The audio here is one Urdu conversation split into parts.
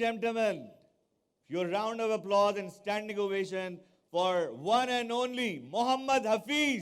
gentlemen, your round of applause and standing ovation for one and only Mohammad Hafiz.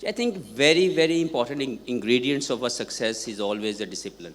I think very important ingredients of a success is always the discipline.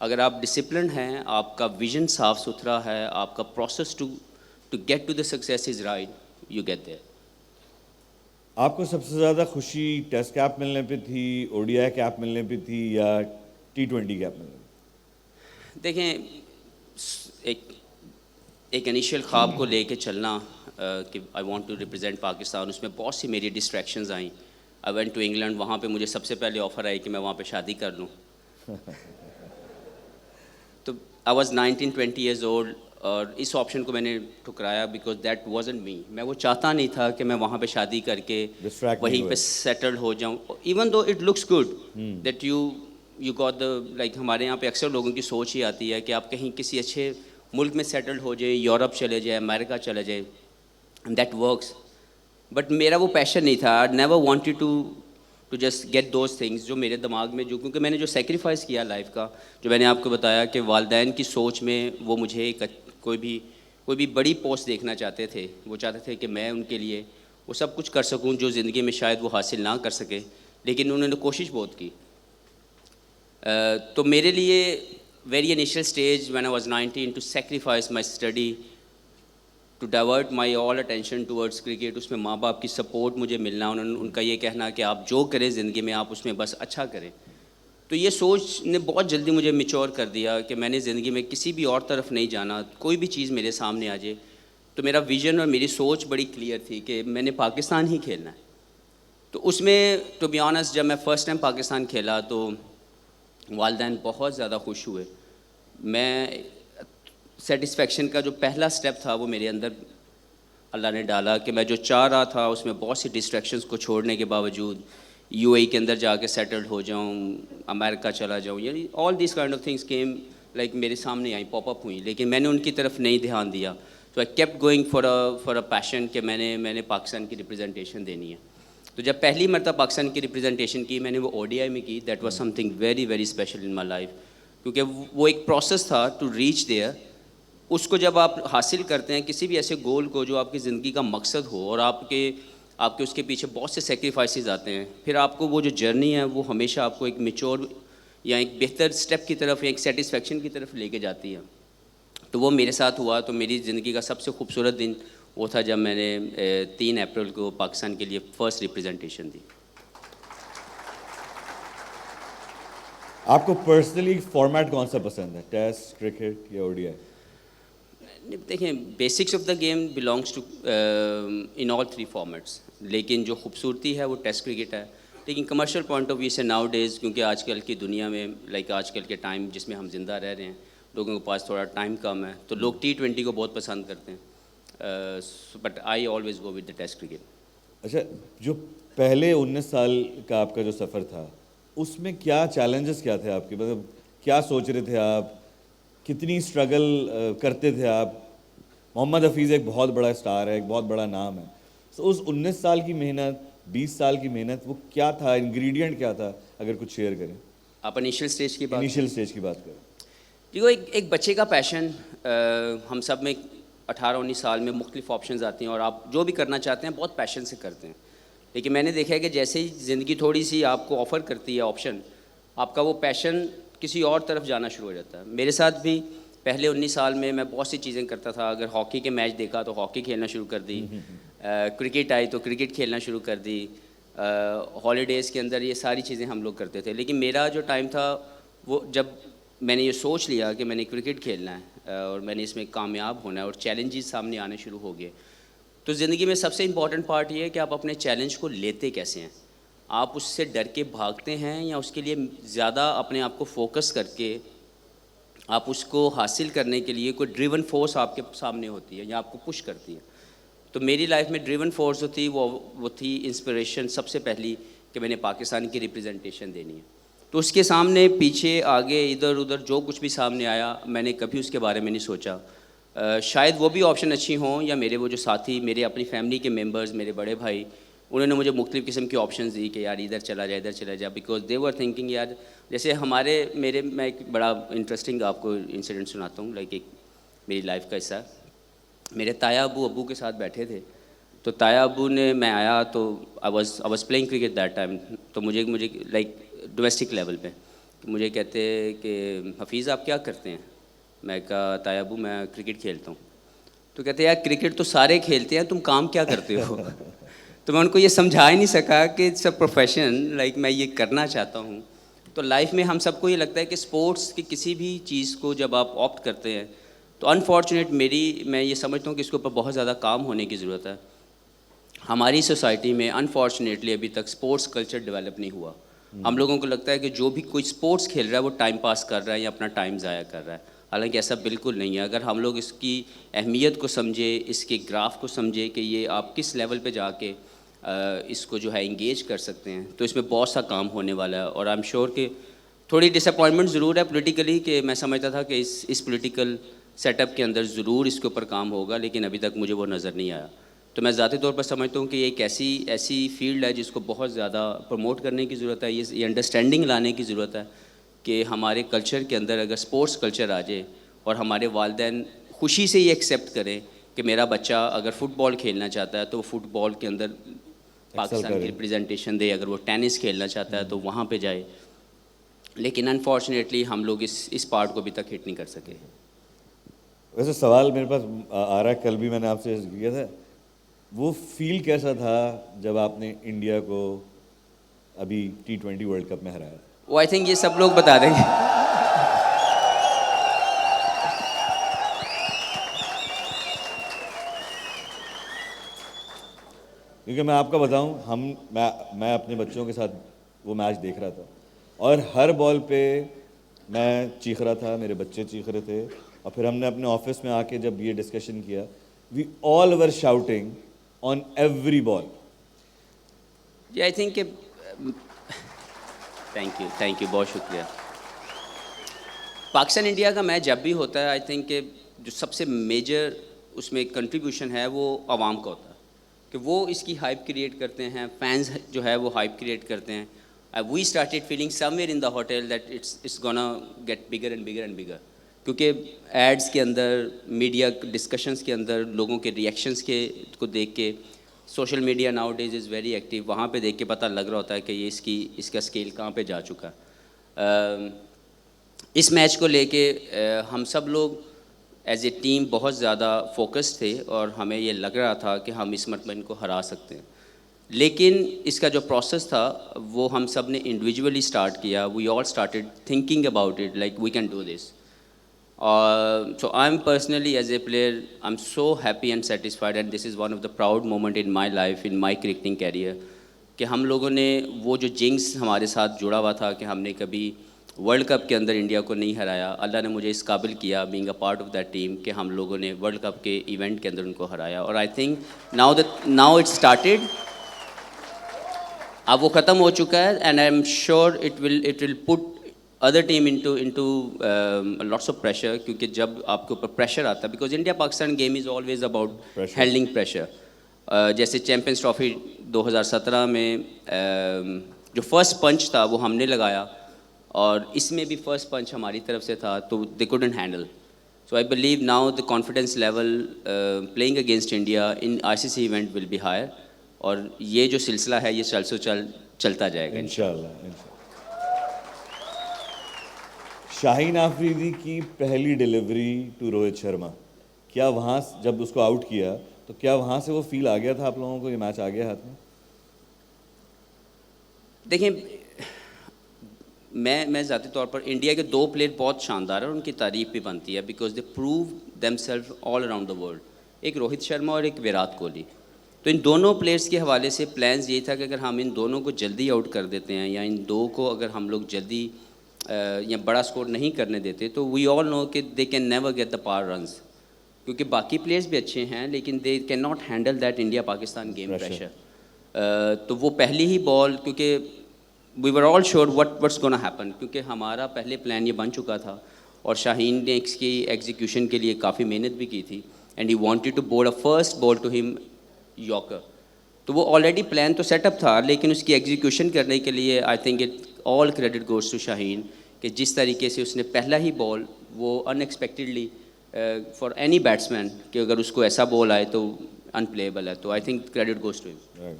اگر آپ ڈسپلن ہیں, آپ کا ویژن صاف ستھرا ہے, آپ کا process to get to the success is right, you get there. آپ کو سب سے زیادہ خوشی ٹیسٹ کیپ ملنے پہ تھی, او ڈی آئی کیپ ملنے پہ تھی, یا T20 کیپ ملنے پہ؟ دیکھیں, ایک انیشیل خواب کو لے کے چلنا کہ I want to represent Pakistan, اس میں بہت سی میری ڈسٹریکشنز آئیں. آئی وینٹ ٹو انگلینڈ, وہاں پہ مجھے سب سے پہلے آفر آئی کہ میں وہاں پہ شادی کر لوں. تو آئی واز 19-20 ایئرز اولڈ, اور اس آپشن کو میں نے ٹھکرایا بیکاز دیٹ وازنٹ می. میں وہ چاہتا نہیں تھا کہ میں وہاں پہ شادی کر کے وہیں پہ سیٹل ہو جاؤں, even though it looks good that you got the like. ہمارے یہاں پہ اکثر لوگوں کی سوچ ہی آتی ہے کہ آپ کہیں کسی اچھے ملک میں سیٹل ہو جائیں, یورپ چلے جائیں, امریکہ چلے جائیں, دیٹ ورکس. بٹ میرا وہ پیشن نہیں تھا. I never wanted to just get those things جو میرے دماغ میں, جو کیونکہ میں نے جو سیکریفائس کیا لائف کا, جو میں نے آپ کو بتایا کہ والدین کی سوچ میں وہ مجھے کوئی بھی بڑی پوسٹ دیکھنا چاہتے تھے. وہ چاہتے تھے کہ میں ان کے لیے وہ سب کچھ کر سکوں جو زندگی میں شاید وہ حاصل نہ کر سکے, لیکن انہوں نے کوشش بہت کی. تو میرے لیے very initial stage when I was 19 to sacrifice my study, to divert my all attention towards cricket. اس میں ماں باپ کی سپورٹ مجھے ملنا, ان کا یہ کہنا کہ آپ جو کریں زندگی میں آپ اس میں بس اچھا کریں. تو یہ سوچ نے بہت جلدی مجھے میچور کر دیا کہ میں نے زندگی میں کسی بھی اور طرف نہیں جانا. کوئی بھی چیز میرے سامنے آ جائے, تو میرا ویژن اور میری سوچ بڑی کلیئر تھی کہ میں نے پاکستان ہی کھیلنا ہے. تو اس میں ٹو بی آنیسٹ جب میں فرسٹ ٹائم پاکستان کھیلا تو والدین بہت زیادہ خوش ہوئے. میں سیٹسفیکشن کا جو پہلا سٹیپ تھا وہ میرے اندر اللہ نے ڈالا کہ میں جو چاہ رہا تھا اس میں بہت سی ڈسٹریکشنز کو چھوڑنے کے باوجود یو اے کے اندر جا کے سیٹلڈ ہو جاؤں, امریکہ چلا جاؤں, یعنی all these kind of things came like میرے سامنے آئیں, پاپ اپ ہوئیں, لیکن میں نے ان کی طرف نہیں دھیان دیا. تو I kept going for a passion کہ میں نے پاکستان کی ریپرزنٹیشن دینی ہے. تو جب پہلی مرتبہ پاکستان کی ریپرزنٹیشن کی میں نے وہ او ڈی آئی میں کی, that was something very very special in my life, کیونکہ وہ ایک پروسیس تھا ٹو ریچ دیئر. اس کو جب آپ حاصل کرتے ہیں کسی بھی ایسے گول کو جو آپ کی زندگی کا مقصد ہو, اور آپ کے اس کے پیچھے بہت سے سیکریفائسز آتے ہیں, پھر آپ کو وہ جو جرنی ہے وہ ہمیشہ آپ کو ایک میچور یا ایک بہتر سٹیپ کی طرف یا ایک سیٹسفیکشن کی طرف لے کے جاتی ہے. تو وہ میرے ساتھ ہوا. تو میری زندگی کا سب سے خوبصورت دن وہ تھا جب میں نے 3 اپریل کو پاکستان کے لیے فرسٹ ریپرزنٹیشن دی. آپ کو پرسنلی فارمیٹ کون سا پسند ہے, ٹیسٹ, کرکٹ یا او ڈی آئی؟ دیکھیں, basics of the game belongs to in all 3 formats, لیکن جو خوبصورتی ہے وہ ٹیسٹ کرکٹ ہے. لیکن کمرشل پوائنٹ آف ویو سے ناؤ ڈیز, کیونکہ آج کل کی دنیا میں لائک آج کل کے ٹائم جس میں ہم زندہ رہ رہے ہیں, لوگوں کے پاس تھوڑا ٹائم کم ہے, تو لوگ T20 کو بہت پسند کرتے ہیں. But I always go with the test cricket. اچھا, جو پہلے 19 سال کا آپ کا جو سفر تھا اس میں کیا چیلنجز کیا تھے آپ کے, مطلب کیا سوچ رہے تھے آپ, کتنی اسٹرگل کرتے تھے آپ؟ محمد حفیظ ایک بہت بڑا اسٹار ہے, ایک بہت بڑا نام ہے. تو اس 19 سال کی محنت, 20 سال کی محنت, وہ کیا تھا, انگریڈینٹ کیا تھا, اگر کچھ شیئر کریں. آپ انیشیل اسٹیج کی بات کی بات کریں. دیکھو, ایک بچے کا پیشن, ہم سب میں 18-19 سال میں مختلف آپشنز آتی ہیں اور آپ جو بھی کرنا چاہتے ہیں بہت پیشن سے کرتے ہیں. لیکن میں نے دیکھا ہے کہ جیسے ہی زندگی تھوڑی سی آپ کو آفر کرتی ہے آپشن, آپ کا وہ پیشن کسی اور طرف جانا شروع ہو جاتا ہے. میرے ساتھ بھی پہلے 19 سال میں بہت سی چیزیں کرتا تھا. اگر ہاکی کے میچ دیکھا تو ہاکی کھیلنا شروع کر دی, کرکٹ آئی تو کرکٹ کھیلنا شروع کر دی, ہالیڈیز کے اندر یہ ساری چیزیں ہم لوگ کرتے تھے. لیکن میرا جو ٹائم تھا وہ جب میں نے یہ سوچ لیا کہ میں نے کرکٹ کھیلنا ہے اور میں نے اس میں کامیاب ہونا ہے اور چیلنجز سامنے آنے شروع ہو گئے, تو زندگی میں سب سے امپورٹنٹ پارٹ یہ ہے کہ آپ اپنے چیلنج کو لیتے کیسے ہیں. آپ اس سے ڈر کے بھاگتے ہیں یا اس کے لیے زیادہ اپنے آپ کو فوکس کر کے آپ اس کو حاصل کرنے کے لیے کوئی ڈریون فورس آپ کے سامنے ہوتی ہے یا آپ کو پش کرتی ہے. تو میری لائف میں ڈریون فورس جو تھی وہ تھی انسپریشن سب سے پہلی, کہ میں نے پاکستان کی ریپرزنٹیشن دینی ہے. تو اس کے سامنے پیچھے آگے ادھر ادھر جو کچھ بھی سامنے آیا میں نے کبھی اس کے بارے میں نہیں سوچا. شاید وہ بھی آپشن اچھی ہوں یا میرے وہ جو ساتھی, میرے اپنی فیملی کے ممبرز, میرے بڑے بھائی, انہوں نے مجھے مختلف قسم کی آپشنز دی کہ یار ادھر چلا جا, ادھر چلا جا, بیکاز دے ور تھنکنگ یار جیسے میں ایک بڑا انٹرسٹنگ آپ کو انسیڈنٹ سناتا ہوں, لائک ایک میری لائف کا حصہ. میرے تایا ابو کے ساتھ بیٹھے تھے, تو تایا ابو نے, میں آیا تو I was playing cricket that time, تو مجھے لائک ڈومیسٹک لیول پہ تو مجھے کہتے کہ حفیظ آپ کیا کرتے ہیں؟ میں کہا طاہر ابو میں کرکٹ کھیلتا ہوں. تو کہتے یار کرکٹ تو سارے کھیلتے ہیں, تم کام کیا کرتے ہو؟ تو میں ان کو یہ سمجھا ہی نہیں سکا کہ اٹس اے پروفیشن, لائک میں یہ کرنا چاہتا ہوں. تو لائف میں ہم سب کو یہ لگتا ہے کہ اسپورٹس کی کسی بھی چیز کو جب آپ آپٹ کرتے ہیں تو انفارچونیٹ میں یہ سمجھتا ہوں کہ اس کے اوپر بہت زیادہ کام ہونے کی ضرورت ہے. ہماری سوسائٹی میں انفارچونیٹلی ابھی تک اسپورٹس کلچر ڈیولپ نہیں ہوا. ہم لوگوں کو لگتا ہے کہ جو بھی کوئی اسپورٹس کھیل رہا ہے وہ ٹائم پاس کر رہا ہے یا اپنا ٹائم ضائع کر رہا ہے, حالانکہ ایسا بالکل نہیں ہے. اگر ہم لوگ اس کی اہمیت کو سمجھے, اس کے گراف کو سمجھے کہ یہ آپ کس لیول پہ جا کے اس کو جو ہے انگیج کر سکتے ہیں, تو اس میں بہت سا کام ہونے والا ہے. اور آئی ایم شیور کہ تھوڑی ڈس اپوائنٹمنٹ ضرور ہے پولیٹیکلی, کہ میں سمجھتا تھا کہ اس پولیٹیکل سیٹ اپ کے اندر ضرور اس کے اوپر کام ہوگا, لیکن ابھی تک مجھے وہ نظر نہیں آیا. تو میں ذاتی طور پر سمجھتا ہوں کہ یہ ایک ایسی فیلڈ ہے جس کو بہت زیادہ پروموٹ کرنے کی ضرورت ہے. یہ انڈرسٹینڈنگ لانے کی ضرورت ہے کہ ہمارے کلچر کے اندر اگر اسپورٹس کلچر آ جائے اور ہمارے والدین خوشی سے یہ ایکسیپٹ کریں کہ میرا بچہ اگر فٹ بال کھیلنا چاہتا ہے تو وہ فٹ بال کے اندر پاکستان کی ریپرزنٹیشن دے, اگر وہ ٹینس کھیلنا چاہتا ہے تو وہاں پہ جائے. لیکن انفارچونیٹلی ہم لوگ اس پارٹ کو ابھی تک ہٹ نہیں کر سکے. ویسے سوال میرے پاس آ رہا ہے, کل بھی میں نے آپ سے کیا تھا, وہ فیل کیسا تھا جب آپ نے انڈیا کو ابھی T20 ورلڈ کپ میں ہرایا؟ وہ آئی تھنک یہ سب لوگ بتا دیں گے. کیونکہ میں آپ کا بتاؤں, میں اپنے بچوں کے ساتھ وہ میچ دیکھ رہا تھا اور ہر بال پہ میں چیخ رہا تھا, میرے بچے چیخ رہے تھے, اور پھر ہم نے اپنے آفس میں آ کے جب یہ ڈسکشن کیا, we all were shouting on every ball. جی آئی تھنک کہ تھینک یو بہت شکریہ. پاکستان انڈیا کا میچ جب بھی ہوتا ہے, آئی تھنک کہ جو سب سے میجر اس میں کنٹریبیوشن ہے وہ عوام کا ہوتا ہے, کہ وہ اس کی ہائپ کریٹ کرتے ہیں, فینز جو ہے وہ ہائپ کریٹ کرتے ہیں. We started feeling somewhere in the hotel that it's gonna get bigger and bigger and bigger, کیونکہ ایڈس کے اندر, میڈیا ڈسکشنز کے اندر, لوگوں کے ریئیکشنز کو دیکھ کے, social media nowadays is very active, وہاں پہ دیکھ کے پتہ لگ رہا ہوتا ہے کہ یہ اس کا اسکیل کہاں پہ جا چکا ہے. اس میچ کو لے کے ہم سب لوگ ایز اے ٹیم بہت زیادہ فوکس تھے اور ہمیں یہ لگ رہا تھا کہ ہم اس مرتبہ ان کو ہرا سکتے ہیں. لیکن اس کا جو پروسیس تھا وہ ہم سب نے انڈیویجولی اسٹارٹ کیا. We all started thinking about it like we can do this. So I'm personally as a player, I'm so happy and satisfied, and this is one of the proud moment in my life, in my cricketing career, کہ ہم لوگوں نے وہ جو جنکس ہمارے ساتھ جڑا ہوا تھا کہ ہم نے کبھی ورلڈ کپ کے اندر انڈیا کو نہیں ہرایا, اللہ نے مجھے اس قابل کیا being a part of that team کہ ہم لوگوں نے ورلڈ کپ کے ایونٹ کے اندر ان کو ہرایا. اور I think now it started, اب وہ ختم ہو چکا ہے, and I am sure it will put other team into lots of pressure, کیونکہ جب آپ کے اوپر پریشر آتا ہے, because India Pakistan game is always about handling pressure. جیسے چیمپئنس ٹرافی 2017 میں جو فرسٹ پنچ تھا وہ ہم نے لگایا, اور اس میں بھی فرسٹ پنچ ہماری طرف سے تھا, تو they couldn't handle. So I believe now the confidence level playing against India in ICC event will be higher, اور یہ جو سلسلہ ہے یہ چلتا جائے گا انشاءاللہ. شاہین آفریدی کی پہلی ڈیلیوری ٹو روہت شرما, کیا وہاں جب اس کو آؤٹ کیا تو کیا وہاں سے وہ فیل آ گیا تھا آپ لوگوں کو, یہ میچ آ گیا ہاتھ میں؟ دیکھیں, میں ذاتی طور پر انڈیا کے 2 پلیئر بہت شاندار ہیں اور ان کی تعریف بھی بنتی ہے, because they prove them self all around the world. ایک روہت شرما اور ایک وراٹ کوہلی. تو ان دونوں پلیئرس کے حوالے سے پلانز یہی تھا کہ اگر ہم ان دونوں کو جلدی آؤٹ کر دیتے ہیں, یا ان 2 کو اگر ہم لوگ جلدی یا بڑا اسکور نہیں کرنے دیتے, تو وی آل نو کہ they can never get the power runs, کیونکہ باقی پلیئرس بھی اچھے ہیں لیکن they can not handle that India Pakistan game pressure. تو وہ پہلی ہی بال, کیونکہ we were all sure what's gonna happen, کیونکہ ہمارا پہلے پلان یہ بن چکا تھا, اور شاہین نے اس کی ایگزیکیوشن کے لیے کافی محنت بھی کی تھی, and he wanted to bowl a first ball to him yorker. تو وہ آلریڈی پلان تو سیٹ اپ تھا, لیکن اس کی ایگزیکیوشن کرنے کے لیے I think it all credit goes to Shaheen, کہ جس طریقے سے اس نے پہلا ہی بال وہ ان ایکسپیکٹڈلی فار اینی بیٹسمین کہ اگر اس کو ایسا بال آئے تو ان پلیبل ہے, تو I think credit goes to ہم.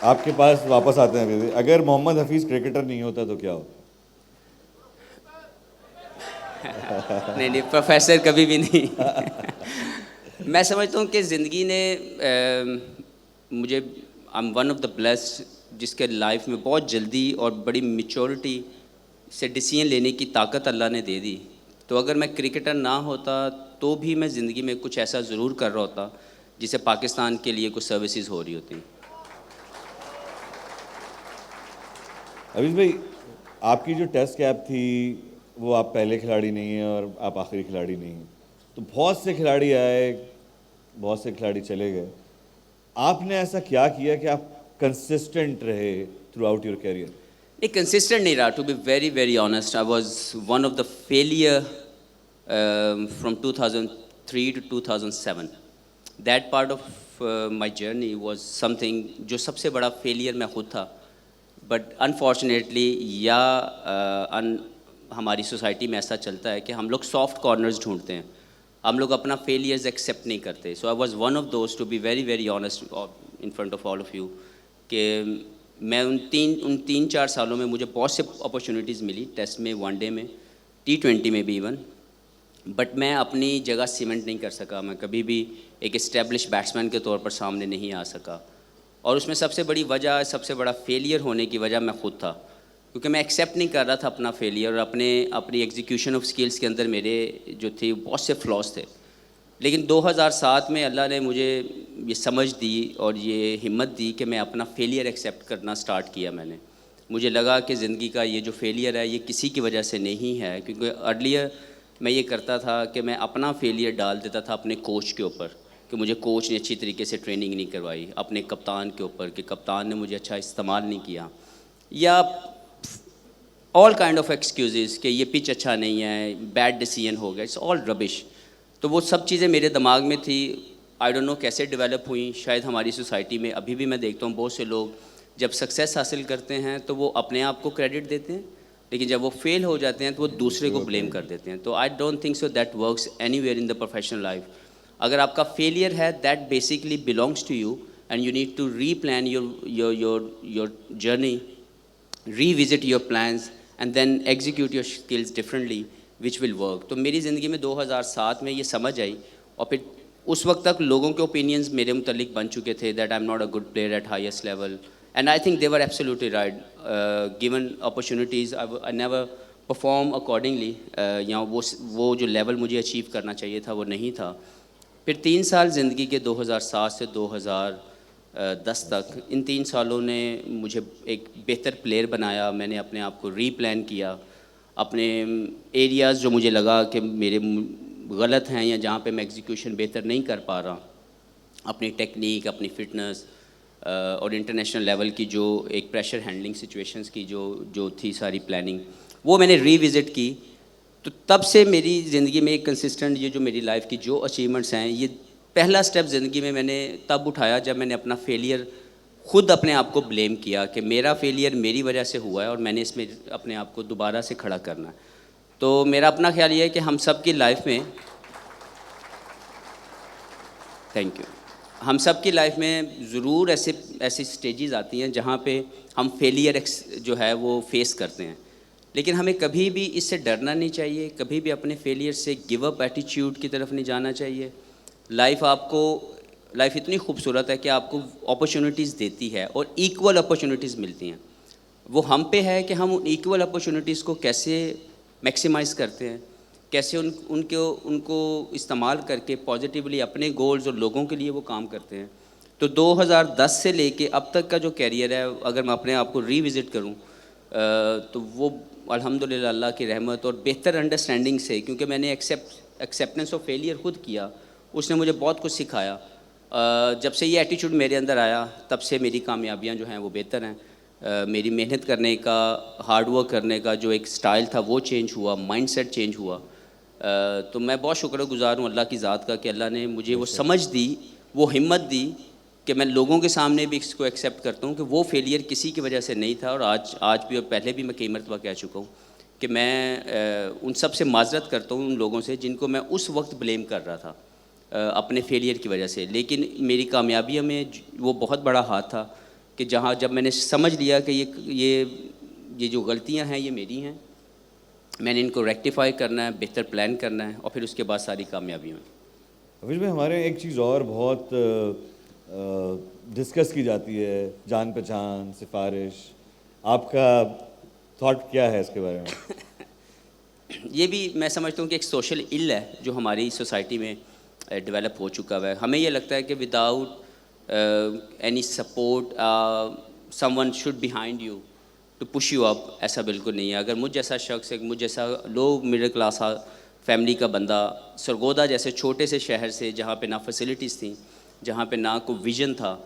آپ کے پاس واپس آتے ہیں. اگر محمد حفیظ کرکٹر نہیں ہوتا تو کیا ہوتا؟ نہیں پروفیسر کبھی بھی نہیں. میں سمجھتا ہوں کہ زندگی نے مجھے I am one of the blessed جس کے لائف میں بہت جلدی اور بڑی میچورٹی سے ڈیسیژن لینے کی طاقت اللہ نے دے دی. تو اگر میں کرکٹر نہ ہوتا تو بھی میں زندگی میں کچھ ایسا ضرور کر رہا ہوتا جسے پاکستان کے لیے کچھ سروسز ہو رہی ہوتی. حفیظ بھائی، آپ کی جو ٹیسٹ کیپ تھی وہ آپ پہلے کھلاڑی نہیں ہیں اور آپ آخری کھلاڑی نہیں ہیں. تو بہت سے کھلاڑی آئے، بہت سے کھلاڑی چلے گئے. آپ نے ایسا کیا کہ آپ کنسسٹنٹ رہے تھرو آؤٹ یور کیریئر؟ نہیں کنسسٹنٹ نہیں رہا. To be very very honest I was one of the failure from 2003 to 2007. That part of my journey was something جو سب سے بڑا فیلئر میں خود تھا. بٹ انفارچونیٹلی یا ہماری سوسائٹی میں ایسا چلتا ہے کہ ہم لوگ سافٹ کارنرز ڈھونڈتے ہیں، ہم لوگ اپنا فیلیئرز ایکسیپٹ نہیں کرتے. So I was one of those to be very very honest in front of all of you کہ میں ان تین چار سالوں میں مجھے بہت سے اپرچونیٹیز ملی، ٹیسٹ میں، ون ڈے میں، T20 میں بھی ایون. بٹ میں اپنی جگہ سیمنٹ نہیں کر سکا. میں کبھی بھی ایک اسٹیبلش بیٹسمین کے طور پر سامنے نہیں آ سکا. اور اس میں سب سے بڑی وجہ، سب سے بڑا فیلئر ہونے کی وجہ میں خود تھا، کیونکہ میں ایکسیپٹ نہیں کر رہا تھا اپنا فیلئر. اور اپنی ایگزیکیوشن آف سکلز کے اندر میرے جو تھے بہت سے فلاز تھے. لیکن 2007 میں اللہ نے مجھے یہ سمجھ دی اور یہ ہمت دی کہ میں اپنا فیلئر ایکسیپٹ کرنا سٹارٹ کیا. مجھے لگا کہ زندگی کا یہ جو فیلئر ہے یہ کسی کی وجہ سے نہیں ہے. کیونکہ ارلیئر میں یہ کرتا تھا کہ میں اپنا فیلئر ڈال دیتا تھا اپنے کوچ کے اوپر کہ مجھے کوچ نے اچھی طریقے سے ٹریننگ نہیں کروائی، اپنے کپتان کے اوپر کہ کپتان نے مجھے اچھا استعمال نہیں کیا، یا آل کائنڈ آف ایکسکیوزز کہ یہ پچ اچھا نہیں ہے، بیڈ ڈیسیژن ہو گیا. اٹس آل ربش. تو وہ سب چیزیں میرے دماغ میں تھی. آئی ڈونٹ نو کیسے ڈیولپ ہوئیں. شاید ہماری سوسائٹی میں ابھی بھی میں دیکھتا ہوں بہت سے لوگ جب سکسیس حاصل کرتے ہیں تو وہ اپنے آپ کو کریڈٹ دیتے ہیں، لیکن جب وہ فیل ہو جاتے ہیں تو وہ دوسرے کو بلیم کر دیتے ہیں. تو I don't think so that works anywhere in the professional life. اگر آپ کا فیلئر ہے that basically belongs to you and you need to replan your journey, revisit your plans and then execute your skills differently which will work. تو میری زندگی میں 2007 میں یہ سمجھ آئی. اور پھر اس وقت تک لوگوں کے اوپینینز میرے متعلق بن چکے تھے that I am not a good player at highest level. And I think they were absolutely right. Given opportunities I never perform accordingly, یا وہ جو لیول مجھے اچیو کرنا چاہیے تھا وہ نہیں تھا. پھر 3 سال زندگی کے 2007 سے 2010 تک، ان 3 سالوں نے مجھے ایک بہتر پلیئر بنایا. میں نے اپنے آپ کو ری پلان کیا، اپنے ایریاز جو مجھے لگا کہ میرے غلط ہیں یا جہاں پہ میں ایگزیکیوشن بہتر نہیں کر پا رہا، اپنی ٹیکنیک، اپنی فٹنس اور انٹرنیشنل لیول کی جو ایک پریشر ہینڈلنگ سچویشنز کی جو تھی ساری پلاننگ، وہ میں نے ری وزٹ کی. تو تب سے میری زندگی میں ایک کنسسٹنٹ یہ جو میری لائف کی جو اچیومنٹس ہیں، یہ پہلا سٹیپ زندگی میں نے تب اٹھایا جب میں نے اپنا فیلئر خود اپنے آپ کو بلیم کیا کہ میرا فیلئر میری وجہ سے ہوا ہے اور میں نے اس میں اپنے آپ کو دوبارہ سے کھڑا کرنا ہے. تو میرا اپنا خیال یہ ہے کہ ہم سب کی لائف میں، تھینک یو، ہم سب کی لائف میں ضرور ایسی سٹیجز آتی ہیں جہاں پہ ہم فیلئر جو ہے وہ فیس کرتے ہیں. لیکن ہمیں کبھی بھی اس سے ڈرنا نہیں چاہیے، کبھی بھی اپنے فیلئر سے گیو اپ ایٹیٹیوڈ کی طرف نہیں جانا چاہیے. لائف اتنی خوبصورت ہے کہ آپ کو اپرچونیٹیز دیتی ہے اور ایکول اپرچونیٹیز ملتی ہیں. وہ ہم پہ ہے کہ ہم ان ایکول اپرچونیٹیز کو کیسے میکسیمائز کرتے ہیں، کیسے ان کو استعمال کر کے پازیٹیولی اپنے گولز اور لوگوں کے لیے وہ کام کرتے ہیں. تو 2010 سے لے کے اب تک کا جو کیریئر ہے، اگر میں اپنے آپ کو ری وزٹ کروں تو وہ الحمدللہ اللہ کی رحمت اور بہتر انڈرسٹینڈنگ سے، کیونکہ میں نے ایکسیپٹنس آف فیلئر خود کیا، اس نے مجھے بہت کچھ سکھایا. جب سے یہ ایٹیٹیوڈ میرے اندر آیا تب سے میری کامیابیاں جو ہیں وہ بہتر ہیں. میری محنت کرنے کا، ہارڈ ورک کرنے کا جو ایک سٹائل تھا وہ چینج ہوا، مائنڈ سیٹ چینج ہوا. تو میں بہت شکر گزار ہوں اللہ کی ذات کا کہ اللہ نے مجھے وہ سمجھ دی، وہ ہمت دی کہ میں لوگوں کے سامنے بھی اس کو ایکسیپٹ کرتا ہوں کہ وہ فیلئر کسی کی وجہ سے نہیں تھا. اور آج بھی اور پہلے بھی میں کئی مرتبہ کہہ چکا ہوں کہ میں ان سب سے معذرت کرتا ہوں، ان لوگوں سے جن کو میں اس وقت بلیم کر رہا تھا اپنے فیلئر کی وجہ سے. لیکن میری کامیابیوں میں وہ بہت بڑا ہاتھ تھا کہ جہاں جب میں نے سمجھ لیا کہ یہ جو غلطیاں ہیں یہ میری ہیں, میں نے ان کو ریکٹیفائی کرنا ہے, بہتر پلان کرنا ہے, اور پھر اس کے بعد ساری کامیابیاں ہیں. حفیظ بھائی ہمارے ایک چیز اور بہت ڈسکس کی جاتی ہے, جان پہچان, سفارش, آپ کا تھاٹ کیا ہے اس کے بارے میں؟ یہ بھی میں سمجھتا ہوں کہ ایک سوشل ایل ہے جو ہماری سوسائٹی میں ڈیولپ ہو چکا ہوا ہے. ہمیں یہ لگتا ہے کہ without any support someone should behind you to push you up. ایسا بالکل نہیں ہے. اگر مجھ جیسا شخص ہے, مجھ جیسا لو مڈل کلاس فیملی کا بندہ سرگودا جیسے چھوٹے سے شہر سے, جہاں پہ نہ فیسلٹیز تھیں, جہاں پہ نہ کوئی ویژن تھا,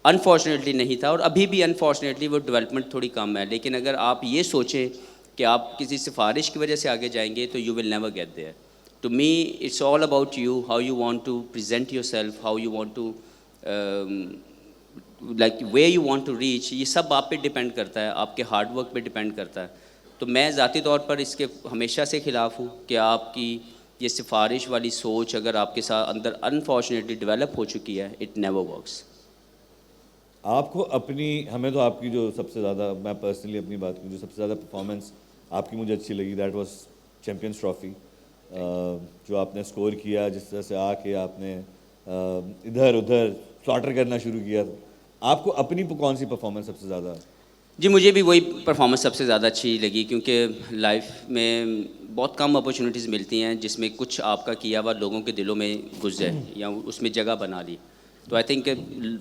انفارچونیٹلی نہیں تھا, اور ابھی بھی انفارچونیٹلی وہ ڈیولپمنٹ تھوڑی کم ہے. لیکن اگر آپ یہ سوچیں کہ آپ کسی سفارش کی وجہ سے آگے جائیں گے تو you will never get there. To me it's all about you, how you want to present yourself, how you want to like way you want to reach. یہ سب آپ پہ ڈپینڈ کرتا ہے, آپ کے ہارڈ ورک پہ ڈپینڈ کرتا ہے. تو میں ذاتی طور پر اس کے ہمیشہ سے خلاف ہوں کہ آپ کی یہ سفارش والی سوچ اگر آپ کے ساتھ اندر انفارچونیٹلی ڈیولپ ہو چکی ہے, اٹ نیور ورکس. آپ کو اپنی, ہمیں تو آپ کی جو سب سے زیادہ, میں پرسنلی اپنی بات کروں, جو سب سے زیادہ پرفارمنس آپ کی مجھے اچھی لگی, دیٹ واز چیمپئنس ٹرافی. جو آپ نے اسکور کیا, جس طرح سے آ کے آپ نے ادھر ادھر سلاٹر کرنا شروع کیا, آپ کو اپنی کون سی پرفارمنس سب سے زیادہ؟ جی مجھے بھی وہی پرفارمنس سب سے زیادہ اچھی لگی, کیونکہ لائف میں بہت کم اپرچونیٹیز ملتی ہیں جس میں کچھ آپ کا کیا ہوا لوگوں کے دلوں میں گھس جائے یا اس میں جگہ بنا لی. تو آئی تھنک